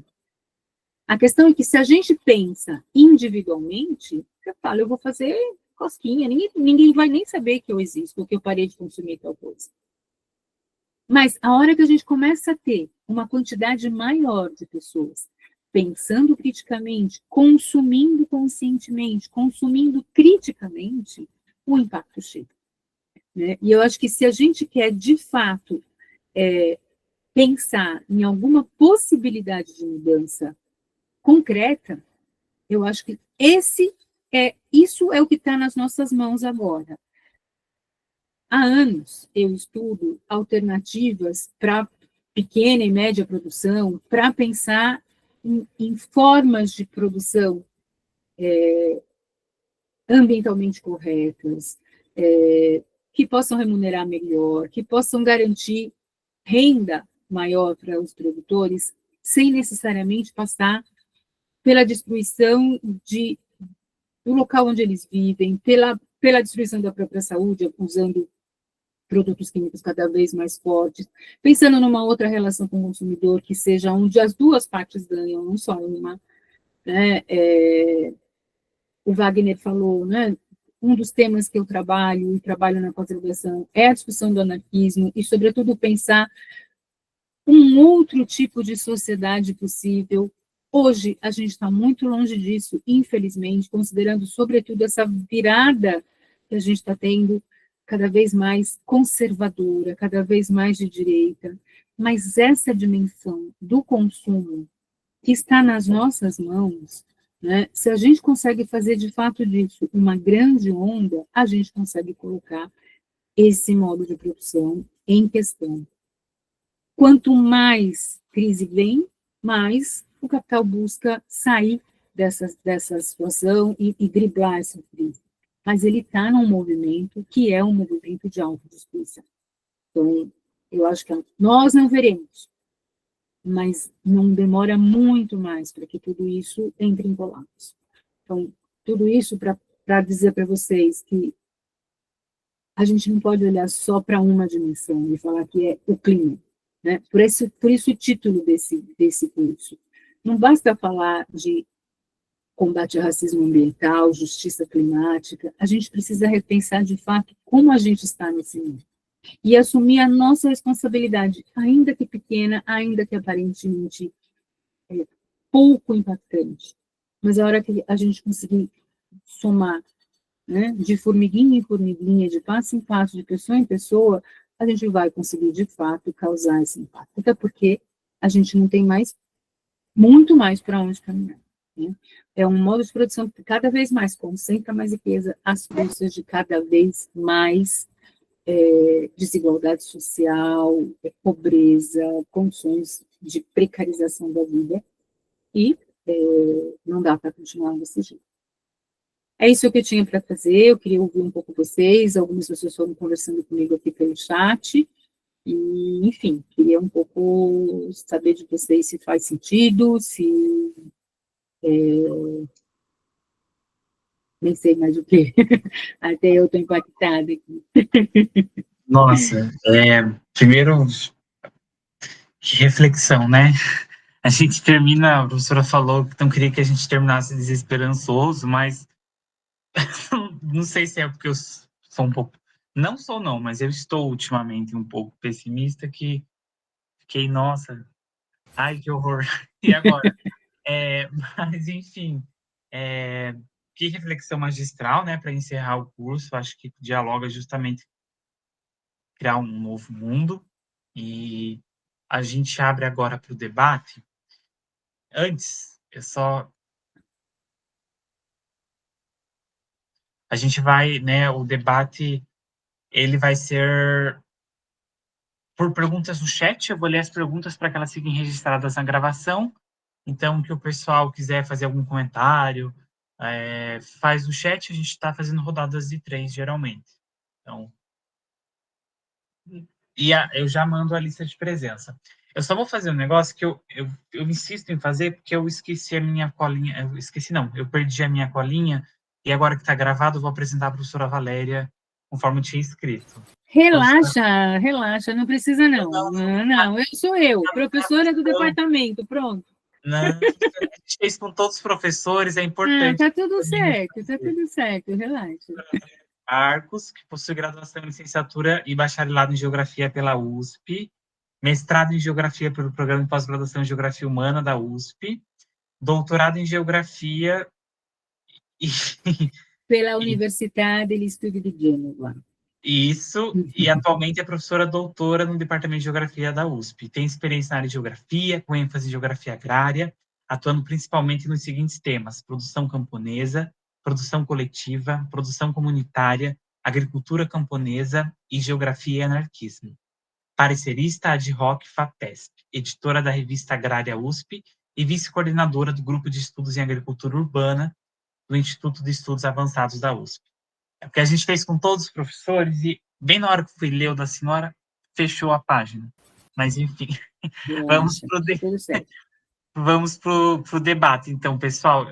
A questão é que se a gente pensa individualmente, eu falo, eu vou fazer cosquinha, ninguém vai nem saber que eu existo, ou que eu parei de consumir tal coisa. Mas a hora que a gente começa a ter uma quantidade maior de pessoas pensando criticamente, consumindo conscientemente, consumindo criticamente, o impacto chega, né? E eu acho que se a gente quer, de fato, pensar em alguma possibilidade de mudança concreta, eu acho que isso é o que está nas nossas mãos agora. Há anos eu estudo alternativas para pequena e média produção, para pensar em formas de produção ambientalmente corretas, que possam remunerar melhor, que possam garantir renda maior para os produtores, sem necessariamente passar pela destruição do local onde eles vivem, pela destruição da própria saúde, usando produtos químicos cada vez mais fortes, pensando numa outra relação com o consumidor, que seja onde as duas partes ganham, não só uma, né? O Wagner falou, né? Um dos temas que eu trabalho, e trabalho na pós-graduação, é a discussão do anarquismo, e, sobretudo, pensar um outro tipo de sociedade possível. Hoje, a gente está muito longe disso, infelizmente, considerando, sobretudo, essa virada que a gente está tendo cada vez mais conservadora, cada vez mais de direita, mas essa dimensão do consumo que está nas nossas mãos, né, se a gente consegue fazer de fato disso uma grande onda, a gente consegue colocar esse modo de produção em questão. Quanto mais crise vem, mais o capital busca sair dessa situação e driblar essa crise. Mas ele está num movimento que é um movimento de autodestruição. Então, eu acho que nós não veremos, mas não demora muito mais para que tudo isso entre em colapso. Então, tudo isso para dizer para vocês que a gente não pode olhar só para uma dimensão e falar que é o clima, né? Por isso o título desse curso. Não basta falar de combate ao racismo ambiental, justiça climática, a gente precisa repensar, de fato, como a gente está nesse mundo. E assumir a nossa responsabilidade, ainda que pequena, ainda que aparentemente pouco impactante. Mas a hora que a gente conseguir somar, né, de formiguinha em formiguinha, de passo em passo, de pessoa em pessoa, a gente vai conseguir, de fato, causar esse impacto. Até porque a gente não tem muito mais para onde caminhar, né? É um modo de produção que cada vez mais concentra mais riqueza às custas de cada vez mais desigualdade social, pobreza, condições de precarização da vida, e não dá para continuar desse jeito. É isso que eu tinha para fazer, eu queria ouvir um pouco vocês, algumas pessoas foram conversando comigo aqui pelo chat, e, enfim, queria um pouco saber de vocês se faz sentido, se... nem sei mais o que, até eu estou impactada aqui. Nossa, primeiro, que reflexão, né? A gente termina, a professora falou que não queria que a gente terminasse desesperançoso, mas não sei se é porque eu sou um pouco, não sou não, mas eu estou ultimamente um pouco pessimista, que fiquei, nossa, ai que horror, e agora? Mas enfim, que reflexão magistral, né, para encerrar o curso, acho que dialoga justamente criar um novo mundo, e a gente abre agora para o debate. Antes, a gente vai, né, o debate, ele vai ser por perguntas no chat, eu vou ler as perguntas para que elas fiquem registradas na gravação, então, que o pessoal quiser fazer algum comentário, faz no chat, a gente está fazendo rodadas de 3, geralmente. Então, eu já mando a lista de presença. Eu só vou fazer um negócio que eu insisto em fazer, porque eu esqueci a minha colinha. Eu esqueci, não, eu perdi a minha colinha, e agora que está gravado, eu vou apresentar a professora Valéria, conforme eu tinha escrito. Relaxa, relaxa, não precisa não. Não, Não, sou eu, professora do departamento, pronto. não, a gente fez com todos os professores, é importante. Tá tudo certo, relaxa. Arcos, que possui graduação em licenciatura e bacharelado em Geografia pela USP, mestrado em Geografia pelo Programa de Pós-Graduação em Geografia Humana da USP, doutorado em Geografia e... Pela Universidade de Estúdio de Gênova. Isso, e atualmente é professora doutora no Departamento de Geografia da USP. Tem experiência na área de Geografia, com ênfase em Geografia Agrária, atuando principalmente nos seguintes temas: produção camponesa, produção coletiva, produção comunitária, agricultura camponesa e geografia e anarquismo. Parecerista ad hoc FAPESP, editora da revista Agrária USP e vice-coordenadora do Grupo de Estudos em Agricultura Urbana do Instituto de Estudos Avançados da USP. É porque a gente fez com todos os professores e, bem na hora que eu fui ler o da senhora, fechou a página. Mas, enfim, vamos pro debate. Então, pessoal,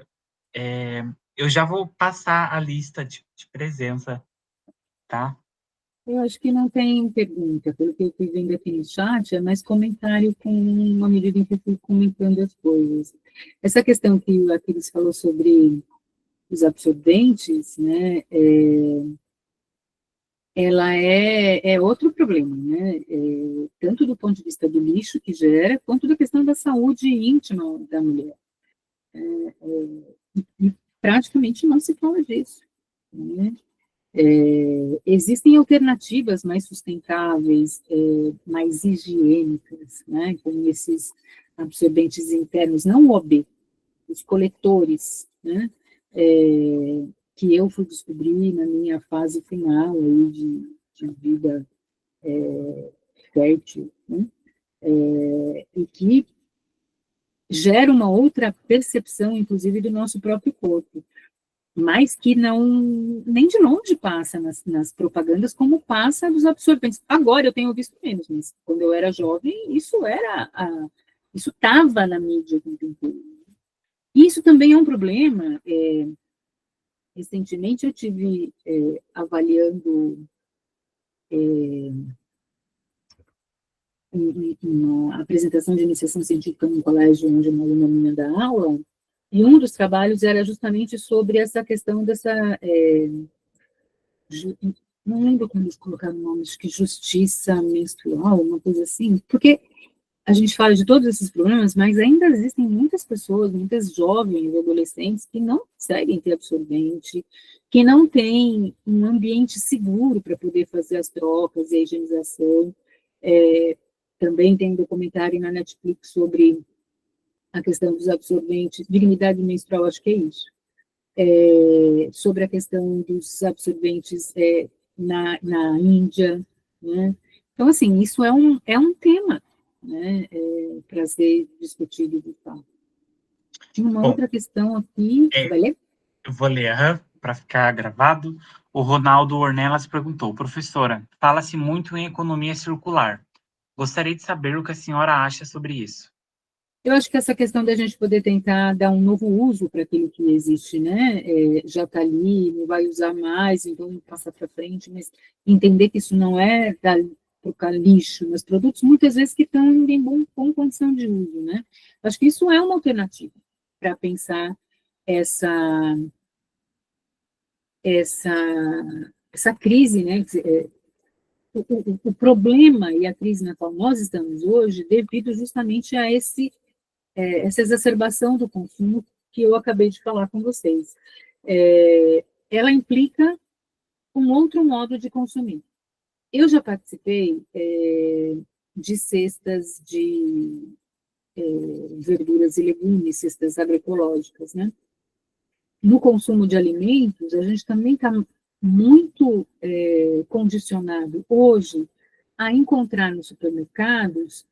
eu já vou passar a lista de presença, tá? Eu acho que não tem pergunta, pelo que eu fui vendo aqui no chat, é mais comentário com uma medida em que eu fui comentando as coisas. Essa questão que o Aquiles falou sobre os absorventes, né, ela é outro problema, né, tanto do ponto de vista do lixo que gera, quanto da questão da saúde íntima da mulher. E praticamente não se fala disso, né. Existem alternativas mais sustentáveis, mais higiênicas, né, como esses absorventes internos, não o OB, os coletores, né, que eu fui descobrir na minha fase final aí de vida fértil, né, e que gera uma outra percepção, inclusive, do nosso próprio corpo, mas que não, nem de longe passa nas propagandas como passa dos absorventes. Agora eu tenho visto menos, mas quando eu era jovem, isso estava na mídia o tempo inteiro. Isso também é um problema. Recentemente eu tive avaliando uma apresentação de iniciação científica num colégio onde uma aluna minha dá aula, e um dos trabalhos era justamente sobre essa questão dessa não lembro como eles colocaram o nome, acho que justiça menstrual, uma coisa assim, porque a gente fala de todos esses problemas, mas ainda existem muitas pessoas, muitas jovens, adolescentes, que não conseguem ter absorvente, que não têm um ambiente seguro para poder fazer as trocas e a higienização. Também tem um documentário na Netflix sobre a questão dos absorventes, dignidade menstrual, acho que é isso. Sobre a questão dos absorventes na Índia, né? Então, assim, isso é um tema, né, para ser discutido de fato. Tinha uma outra questão aqui, você vai ler? Eu vou ler, para ficar gravado. O Ronaldo Ornelas perguntou: professora, fala-se muito em economia circular. Gostaria de saber o que a senhora acha sobre isso. Eu acho que essa questão da gente poder tentar dar um novo uso para aquilo que existe, né? Já está ali, não vai usar mais, então passar para frente, mas entender que isso não é trocar lixo, mas produtos muitas vezes que estão em boa condição de uso, né? Acho que isso é uma alternativa para pensar essa, essa, essa crise, né? O problema e a crise na qual nós estamos hoje, devido justamente a essa exacerbação do consumo que eu acabei de falar com vocês. Ela implica um outro modo de consumir. Eu já participei de cestas de verduras e legumes, cestas agroecológicas, né? No consumo de alimentos, a gente também está muito condicionado hoje a encontrar nos supermercados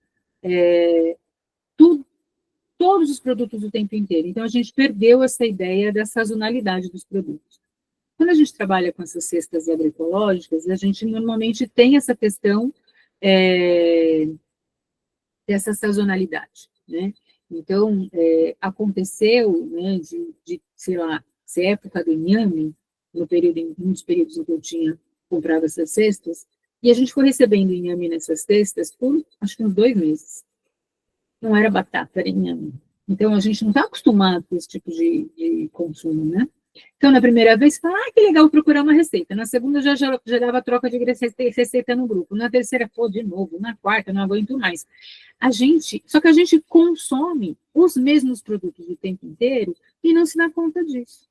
todos os produtos o tempo inteiro. Então, a gente perdeu essa ideia da sazonalidade dos produtos. Quando a gente trabalha com essas cestas agroecológicas, a gente normalmente tem essa questão dessa sazonalidade, né? Então, aconteceu, né, sei lá, se é época do inhame, nos períodos em que eu tinha comprado essas cestas, e a gente foi recebendo inhame nessas cestas por, acho que uns 2 meses. Não era batata, era inhame. Então, a gente não está acostumado com esse tipo de consumo, né? Então, na primeira vez, fala, que legal procurar uma receita. Na segunda, já dava troca de receita no grupo. Na terceira, pô, de novo. Na quarta, não aguento mais. Só que a gente consome os mesmos produtos o tempo inteiro e não se dá conta disso.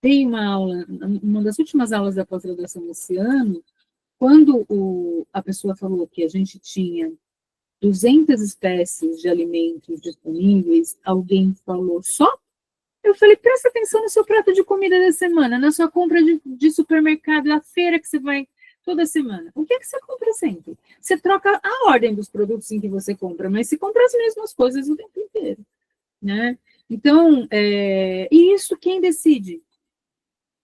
Tem uma das últimas aulas da pós-graduação desse ano, quando a pessoa falou que a gente tinha 200 espécies de alimentos disponíveis, alguém falou só? Eu falei, presta atenção no seu prato de comida da semana, na sua compra de supermercado, na feira que você vai toda semana. O que é que você compra sempre? Você troca a ordem dos produtos em que você compra, mas você compra as mesmas coisas o tempo inteiro, né? Então, e isso quem decide?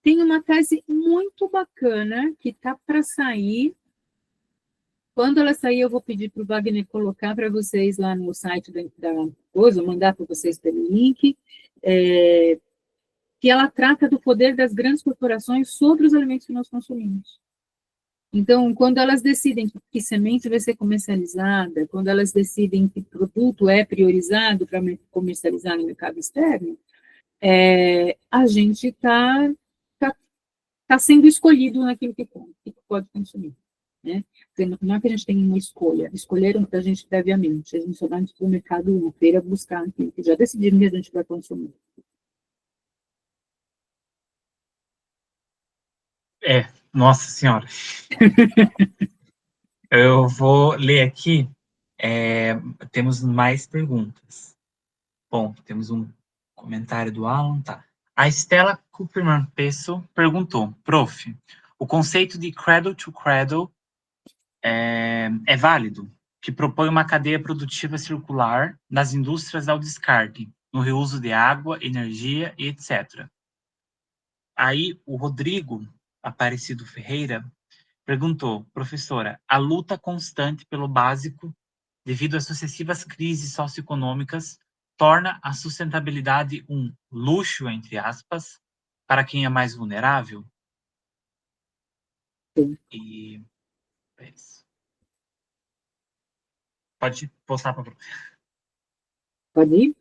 Tem uma tese muito bacana que está para sair. Quando ela sair, eu vou pedir para o Wagner colocar para vocês lá no site da coisa, mandar para vocês pelo link, que ela trata do poder das grandes corporações sobre os alimentos que nós consumimos. Então, quando elas decidem que semente vai ser comercializada, quando elas decidem que produto é priorizado para comercializar no mercado externo, a gente tá sendo escolhido naquilo que pode consumir. Né? Não é que a gente tem uma escolha, escolheram para a gente previamente, a gente só vai no supermercado, na feira, buscar aquilo que já decidiram que a gente vai consumir. Nossa senhora. Eu vou ler aqui, temos mais perguntas. Bom, temos um comentário do Alan, tá. A Estela Cooperman Pesso perguntou, prof, o conceito de cradle to cradle é válido, que propõe uma cadeia produtiva circular das indústrias ao descarte, no reuso de água, energia e etc. Aí o Rodrigo Aparecido Ferreira perguntou, professora, a luta constante pelo básico, devido às sucessivas crises socioeconômicas, torna a sustentabilidade um luxo, entre aspas, para quem é mais vulnerável? Sim. E é isso. Pode postar para Pode ir?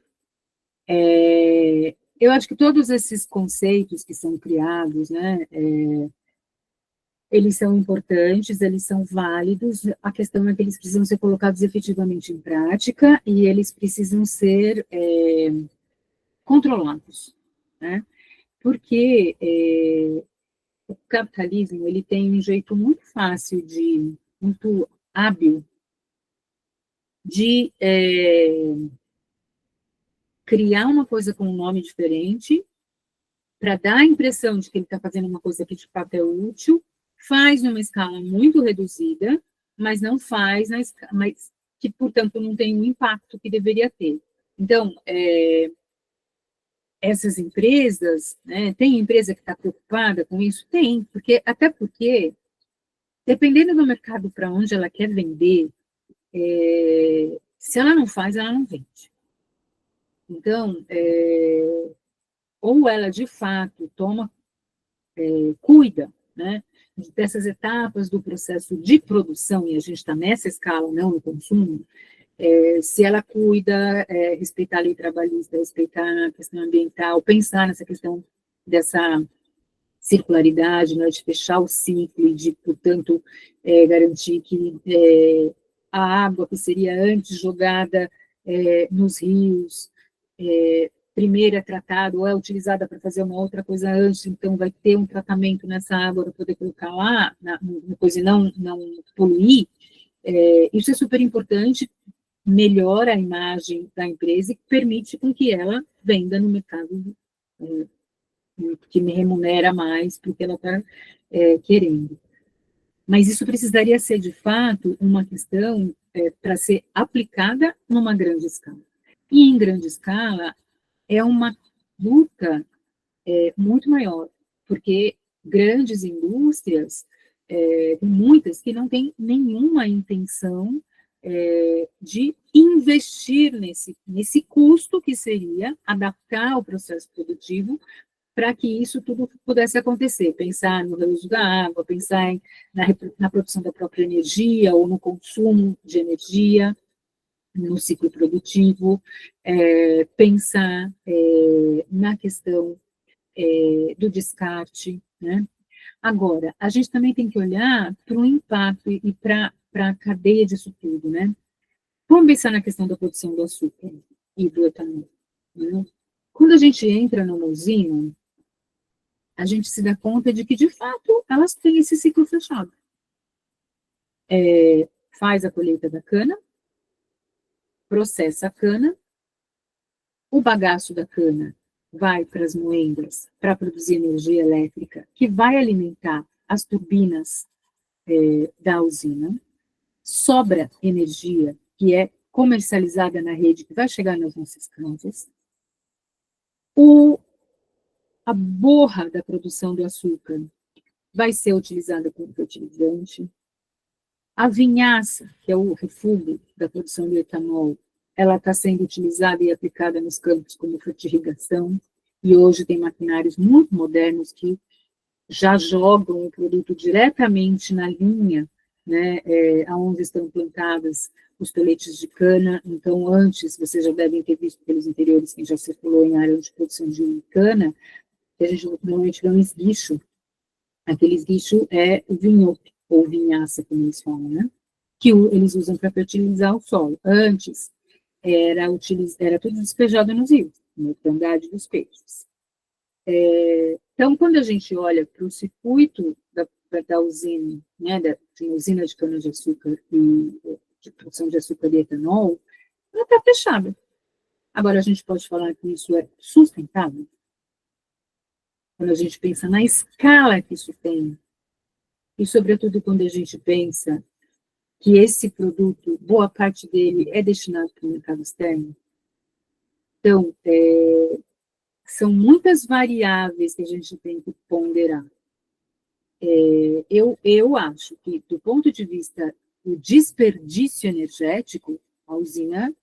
Eu acho que todos esses conceitos que são criados, né, eles são importantes, eles são válidos, a questão é que eles precisam ser colocados efetivamente em prática e eles precisam ser controlados, né? Porque o capitalismo, ele tem um jeito muito fácil muito hábil de criar uma coisa com um nome diferente, para dar a impressão de que ele está fazendo uma coisa que de fato é útil, faz numa escala muito reduzida, mas não faz mas que, portanto, não tem o impacto que deveria ter. Então, essas empresas, né, tem empresa que está preocupada com isso? Tem, até porque, dependendo do mercado para onde ela quer vender, se ela não faz, ela não vende. Então, ou ela, de fato, cuida, né, dessas etapas do processo de produção, e a gente está nessa escala, não no consumo, se ela cuida, respeitar a lei trabalhista, respeitar a questão ambiental, pensar nessa questão dessa circularidade, né, de fechar o ciclo e de, portanto, garantir que a água que seria antes jogada nos rios, primeiro é tratada ou é utilizada para fazer uma outra coisa antes, então vai ter um tratamento nessa água para poder colocar lá, no coisa e não poluir, isso é super importante, melhora a imagem da empresa e permite com que ela venda no mercado que me remunera mais porque ela está querendo. Mas isso precisaria ser, de fato, uma questão para ser aplicada numa grande escala. E em grande escala é uma luta muito maior, porque grandes indústrias, tem muitas que não têm nenhuma intenção de investir nesse custo que seria adaptar o processo produtivo para que isso tudo pudesse acontecer, pensar no reuso da água, pensar na produção da própria energia ou no consumo de energia, no ciclo produtivo, pensar na questão do descarte, né? Agora, a gente também tem que olhar para o impacto e para a cadeia disso tudo, né? Vamos pensar na questão da produção do açúcar e do etanol, né? Quando a gente entra numa usina, a gente se dá conta de que, de fato, elas têm esse ciclo fechado. Faz a colheita da cana, processa a cana, o bagaço da cana vai para as moendas para produzir energia elétrica, que vai alimentar as turbinas da usina, sobra energia que é comercializada na rede, que vai chegar nas nossas casas, a borra da produção do açúcar vai ser utilizada como fertilizante, a vinhaça, que é o refúgio da produção do etanol, ela está sendo utilizada e aplicada nos campos como fertirrigação, e hoje tem maquinários muito modernos que já jogam o produto diretamente na linha, né, onde estão plantadas os peletes de cana. Então, antes, vocês já devem ter visto pelos interiores, quem já circulou em área de produção de cana, que a gente normalmente vê um esguicho. Aquele esguicho é o vinhope, ou vinhaça, como eles falam, né? Que eles usam para fertilizar o solo. Antes, era tudo despejado nos rios, na mortandade dos peixes. Então, quando a gente olha para o circuito da usina, né, da usina de cana-de-açúcar e de produção de açúcar e etanol, ela está fechada. Agora, a gente pode falar que isso é sustentável? Quando a gente pensa na escala que isso tem, e sobretudo quando a gente pensa que esse produto, boa parte dele é destinado para o mercado externo. Então, são muitas variáveis que a gente tem que ponderar. Eu acho que, do ponto de vista do desperdício energético, a usina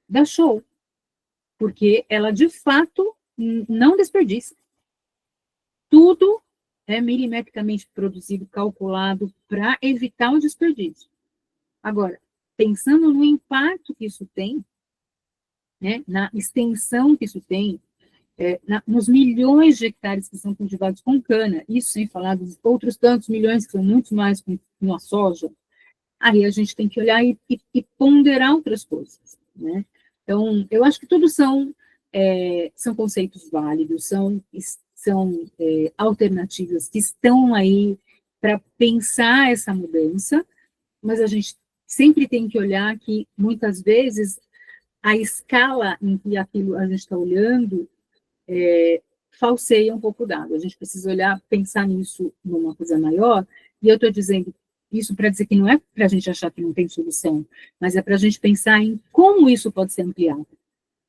dá show, porque ela, de fato, não desperdiça. Tudo é milimetricamente produzido, calculado, para evitar o desperdício. Agora, pensando no impacto que isso tem, né, na extensão que isso tem, nos milhões de hectares que são cultivados com cana, isso sem falar dos outros tantos milhões que são muito mais com a soja, aí a gente tem que olhar e ponderar outras coisas, né? Então, eu acho que tudo são conceitos válidos, são alternativas que estão aí para pensar essa mudança, mas a gente sempre tem que olhar que, muitas vezes, a escala em que aquilo a gente está olhando falseia um pouco o dado. A gente precisa olhar, pensar nisso numa coisa maior, e eu estou dizendo isso para dizer que não é para a gente achar que não tem solução, mas é para a gente pensar em como isso pode ser ampliado.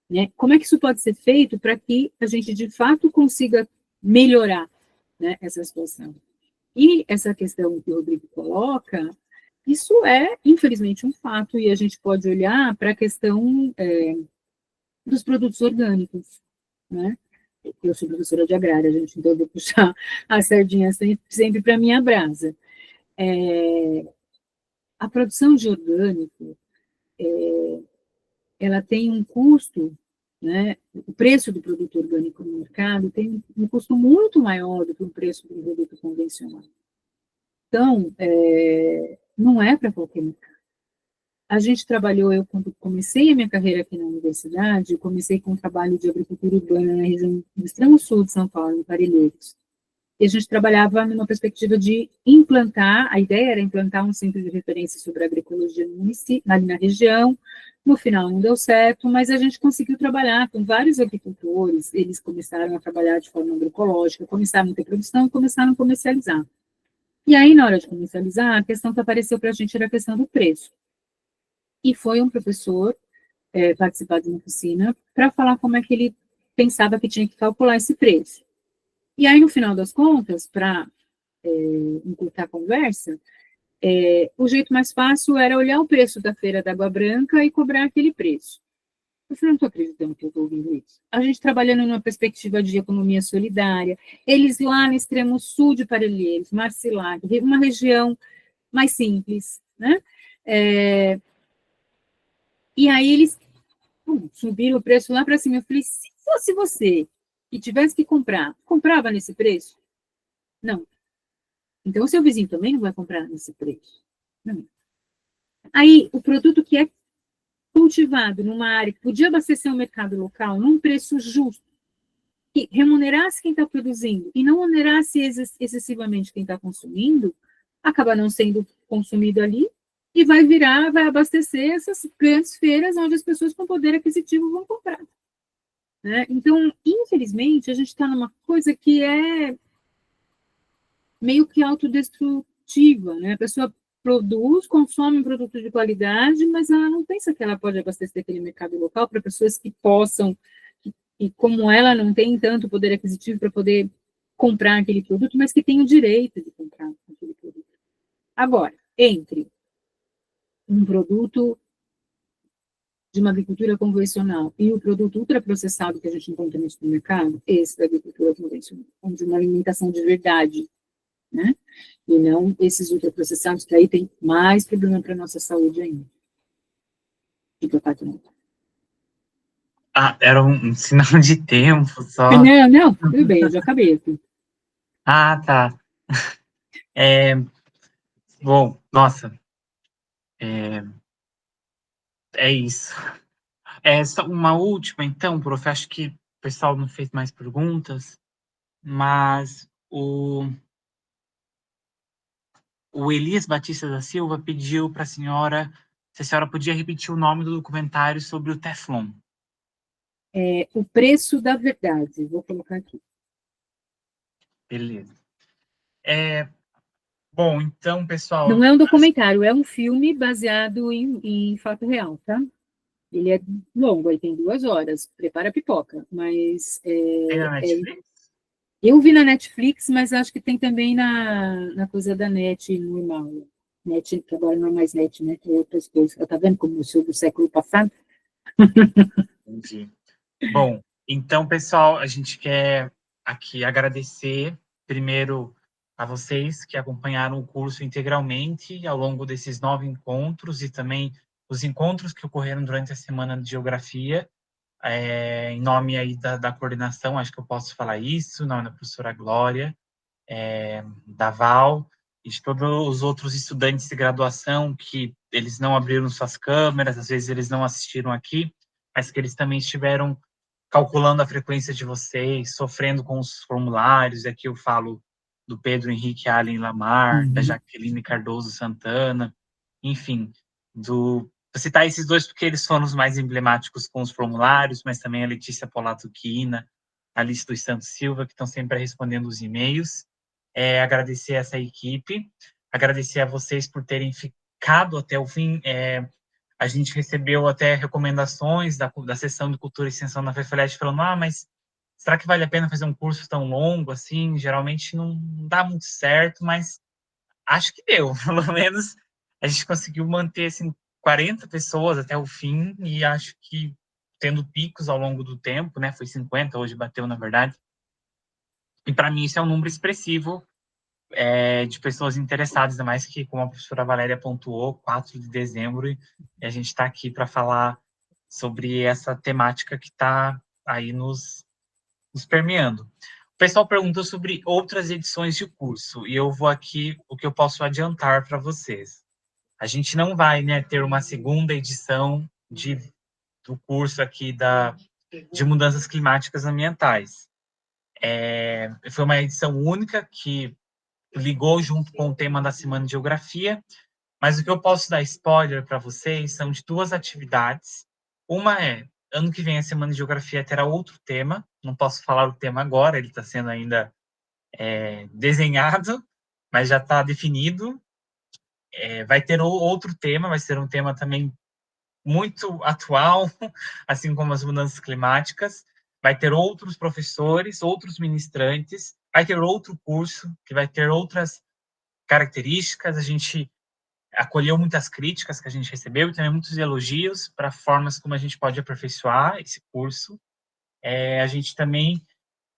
né? Como é que isso pode ser feito para que a gente, de fato, consiga melhorar, né, essa situação? E essa questão que o Rodrigo coloca, isso é, infelizmente, um fato, e a gente pode olhar para a questão dos produtos orgânicos, né? Eu sou professora de agrária, gente, então eu vou puxar a sardinha sempre para a minha brasa. A produção de orgânico, ela tem um custo, né? O preço do produto orgânico no mercado tem um custo muito maior do que o preço do produto convencional. Então, não é para qualquer mercado. A gente trabalhou, eu quando comecei a minha carreira aqui na universidade, eu comecei com um trabalho de agricultura urbana na região do extremo sul de São Paulo, em Parelheiros. E a gente trabalhava numa perspectiva de implantar, a ideia era implantar um centro de referência sobre agroecologia ali na região. No final não deu certo, mas a gente conseguiu trabalhar com vários agricultores, eles começaram a trabalhar de forma agroecológica, começaram a ter produção e começaram a comercializar. E aí, na hora de comercializar, a questão que apareceu para a gente era a questão do preço. E foi um professor participar de uma oficina para falar como é que ele pensava que tinha que calcular esse preço. E aí, no final das contas, para encurtar a conversa, o jeito mais fácil era olhar o preço da feira da Água Branca e cobrar aquele preço. Eu falei, não estou acreditando que eu estou ouvindo isso. A gente trabalhando numa perspectiva de economia solidária, eles lá no extremo sul de Parelheiros, Marcilac, uma região mais simples, né? E aí eles subiram o preço lá para cima. Eu falei, se fosse você e tivesse que comprar, comprava nesse preço? Não. Então o seu vizinho também não vai comprar nesse preço? Não. Aí o produto que é cultivado numa área que podia abastecer o mercado local num preço justo, que remunerasse quem está produzindo e não onerasse excessivamente quem está consumindo, acaba não sendo consumido ali e vai abastecer essas grandes feiras onde as pessoas com poder aquisitivo vão comprar. Né? Então, infelizmente, a gente está numa coisa que é meio que autodestrutiva, né? A pessoa produz, consome um produto de qualidade, mas ela não pensa que ela pode abastecer aquele mercado local para pessoas que possam, e como ela não tem tanto poder aquisitivo para poder comprar aquele produto, mas que tem o direito de comprar aquele produto. Agora, entre um produto de uma agricultura convencional e o produto ultraprocessado que a gente encontra no supermercado, esse da agricultura convencional, onde uma alimentação de verdade, né? E não esses ultraprocessados que aí tem mais problema para a nossa saúde ainda. Fica patrão. Ah, era um sinal de tempo só. Não, tudo bem, eu já acabei aqui. Ah, tá. Bom, nossa, é isso. Só uma última, então, prof. Acho que o pessoal não fez mais perguntas, mas o Elias Batista da Silva pediu para a senhora se a senhora podia repetir o nome do documentário sobre o Teflon. O preço da verdade, vou colocar aqui. Beleza. Bom, então, pessoal. Não é um documentário, é um filme baseado em fato real, tá? Ele é longo, aí tem 2 horas, prepara a pipoca, mas Tem na Netflix? eu vi na Netflix, mas acho que tem também na coisa da net normal. Net, que agora não é mais net, né? Tem outras coisas. Tá vendo como eu sou do século passado? Entendi. Bom, então, pessoal, a gente quer aqui agradecer primeiro a vocês que acompanharam o curso integralmente ao longo desses 9 encontros e também os encontros que ocorreram durante a semana de geografia. Em nome aí da coordenação, acho que eu posso falar isso, em nome da professora Glória, da Val e de todos os outros estudantes de graduação que eles não abriram suas câmeras, às vezes eles não assistiram aqui, mas que eles também estiveram calculando a frequência de vocês, sofrendo com os formulários. Aqui eu falo do Pedro Henrique Allen Lamar, da Jaqueline Cardoso Santana, enfim, vou citar esses dois porque eles foram os mais emblemáticos com os formulários, mas também a Letícia Polato Quina, a Alice dos Santos Silva, que estão sempre respondendo os e-mails. Agradecer a essa equipe, agradecer a vocês por terem ficado até o fim. A gente recebeu até recomendações da seção de Cultura e Extensão da FEFELESH falando, mas será que vale a pena fazer um curso tão longo assim? Geralmente não dá muito certo, mas acho que deu. Pelo menos a gente conseguiu manter assim, 40 pessoas até o fim, e acho que tendo picos ao longo do tempo, né? Foi 50, hoje bateu, na verdade. E para mim isso é um número expressivo de pessoas interessadas, ainda mais que, como a professora Valéria pontuou, 4 de dezembro, e a gente está aqui para falar sobre essa temática que está aí nos permeando. O pessoal perguntou sobre outras edições de curso, e eu vou aqui, o que eu posso adiantar para vocês. A gente não vai, né, ter uma segunda edição do curso aqui de mudanças climáticas ambientais. Foi uma edição única que ligou junto com o tema da Semana de Geografia, mas o que eu posso dar spoiler para vocês são de 2 atividades. Uma ano que vem a Semana de Geografia terá outro tema, não posso falar o tema agora, ele está sendo ainda desenhado, mas já está definido. Vai ter outro tema, vai ser um tema também muito atual, assim como as mudanças climáticas. Vai ter outros professores, outros ministrantes, vai ter outro curso, que vai ter outras características. A gente acolheu muitas críticas que a gente recebeu e também muitos elogios para formas como a gente pode aperfeiçoar esse curso. A gente também,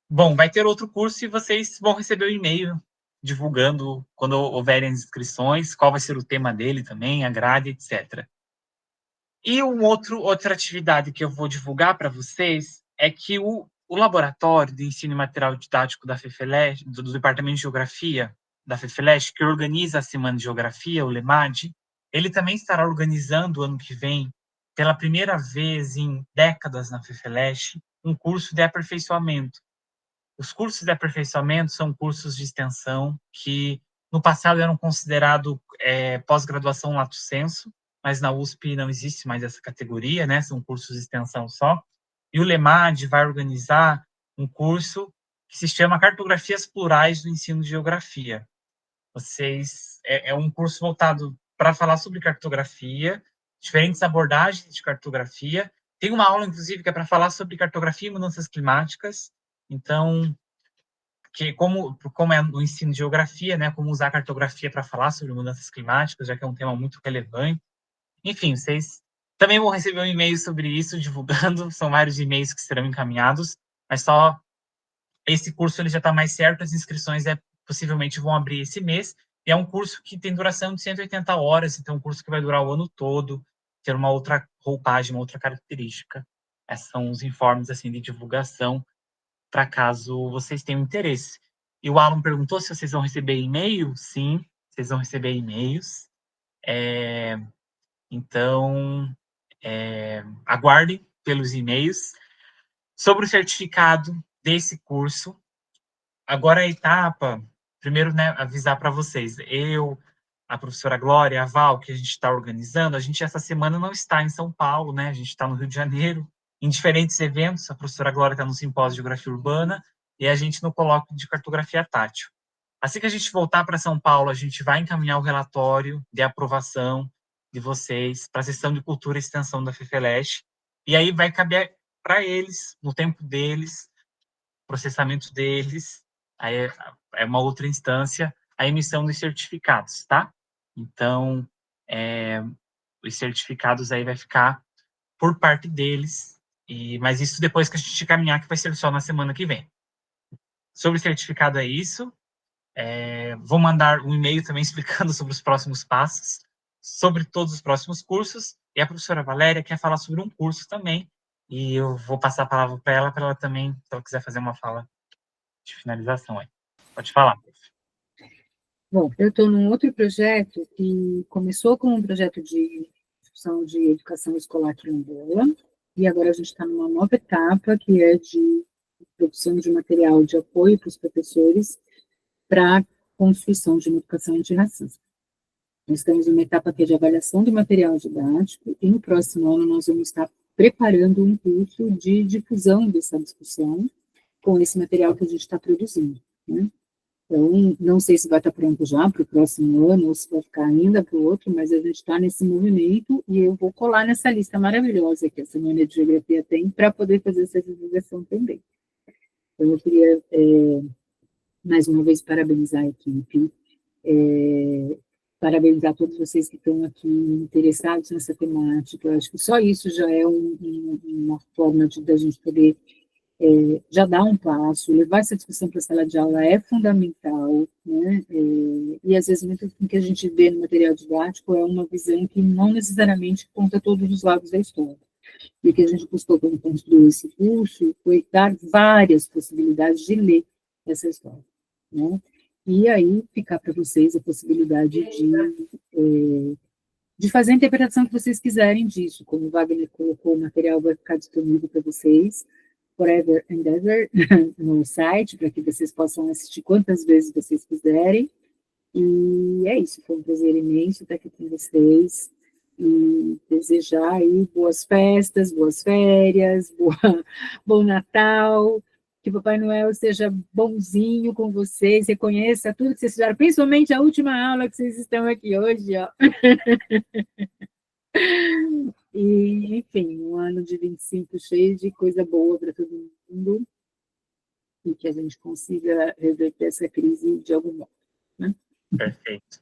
vai ter outro curso e vocês vão receber o e-mail divulgando quando houverem as inscrições, qual vai ser o tema dele também, a grade, etc. E outra atividade que eu vou divulgar para vocês é que o laboratório de ensino e material didático da FEFELESH, do Departamento de Geografia da FEFELESH, que organiza a Semana de Geografia, o LEMAD, ele também estará organizando ano que vem, pela primeira vez em décadas na FEFELESH, um curso de aperfeiçoamento. Os cursos de aperfeiçoamento são cursos de extensão que no passado eram considerados pós-graduação lato sensu, mas na USP não existe mais essa categoria, né? São cursos de extensão só. E o LEMAD vai organizar um curso que se chama Cartografias Plurais do Ensino de Geografia. É um curso voltado para falar sobre cartografia, diferentes abordagens de cartografia. Tem uma aula, inclusive, que é para falar sobre cartografia e mudanças climáticas. Então, como é no ensino de geografia, né, como usar a cartografia para falar sobre mudanças climáticas, já que é um tema muito relevante. Enfim, vocês também vão receber um e-mail sobre isso, divulgando, são vários e-mails que serão encaminhados, mas só esse curso ele já está mais certo, as inscrições possivelmente vão abrir esse mês, e é um curso que tem duração de 180 horas, então é um curso que vai durar o ano todo, ter uma outra roupagem, uma outra característica. Esses são os informes assim, de divulgação, para caso vocês tenham interesse. E o Alan perguntou se vocês vão receber e-mail. Sim, vocês vão receber e-mails. Então, aguardem pelos e-mails. Sobre o certificado desse curso, agora a etapa, primeiro, né, avisar para vocês, a professora Glória, a Val, que a gente está organizando, a gente essa semana não está em São Paulo, né, a gente está no Rio de Janeiro, em diferentes eventos, a professora Glória está no Simpósio de Geografia Urbana e a gente no colóquio de Cartografia Tátil. Assim que a gente voltar para São Paulo, a gente vai encaminhar o relatório de aprovação de vocês para a sessão de Cultura e Extensão da FEFELESH, e aí vai caber para eles, no tempo deles, processamento deles, aí é uma outra instância, a emissão dos certificados, tá? Então, os certificados aí vai ficar por parte deles, mas isso depois que a gente caminhar, que vai ser só na semana que vem. Sobre o certificado é isso. Vou mandar um e-mail também explicando sobre os próximos passos, sobre todos os próximos cursos, e a professora Valéria quer falar sobre um curso também, e eu vou passar a palavra para ela também, se ela quiser fazer uma fala de finalização aí. Pode falar, prof. Bom, eu estou num outro projeto que começou como um projeto de discussão de educação escolar quilombola, e agora a gente está numa nova etapa, que é de produção de material de apoio para os professores para a construção de uma educação antirracista. Nós estamos numa etapa aqui de avaliação do material didático, e no próximo ano nós vamos estar preparando um curso de difusão dessa discussão com esse material que a gente está produzindo, né? Então, não sei se vai estar pronto já para o próximo ano, ou se vai ficar ainda para o outro, mas a gente está nesse movimento e eu vou colar nessa lista maravilhosa que a Semana de Geografia tem para poder fazer essa divulgação também. Então, eu queria, mais uma vez, parabenizar a equipe, parabenizar todos vocês que estão aqui interessados nessa temática. Eu acho que só isso já é uma forma da gente poder já dar um passo, levar essa discussão para a sala de aula é fundamental, né? E às vezes muito do que a gente vê no material didático é uma visão que não necessariamente conta todos os lados da história. E o que a gente buscou quando construiu esse curso foi dar várias possibilidades de ler essa história, né? E aí ficar para vocês a possibilidade de fazer a interpretação que vocês quiserem disso. Como o Wagner colocou, o material vai ficar disponível para vocês, forever and ever, no site, para que vocês possam assistir quantas vezes vocês quiserem. E é isso, foi um prazer imenso estar aqui com vocês e desejar aí boas festas, boas férias, bom Natal, que Papai Noel seja bonzinho com vocês, reconheça tudo que vocês fizeram, principalmente a última aula que vocês estão aqui hoje, ó. E, enfim, um ano de 25 cheio de coisa boa para todo mundo e que a gente consiga reverter essa crise de algum modo, né? Perfeito.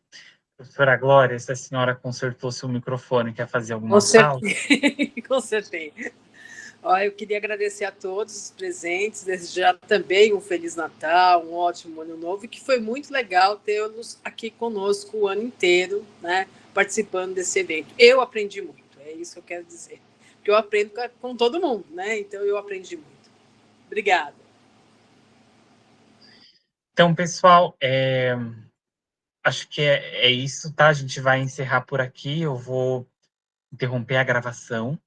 Professora Glória, se a senhora consertou seu microfone, quer fazer alguma fala? Consertei. Eu queria agradecer a todos os presentes, desejar também um Feliz Natal, um ótimo Ano Novo, e que foi muito legal tê-los aqui conosco o ano inteiro, né, participando desse evento. Eu aprendi muito, é isso que eu quero dizer. Porque eu aprendo com todo mundo, né? Então eu aprendi muito. Obrigada. Então, pessoal, acho que é isso, tá? A gente vai encerrar por aqui. Eu vou interromper a gravação.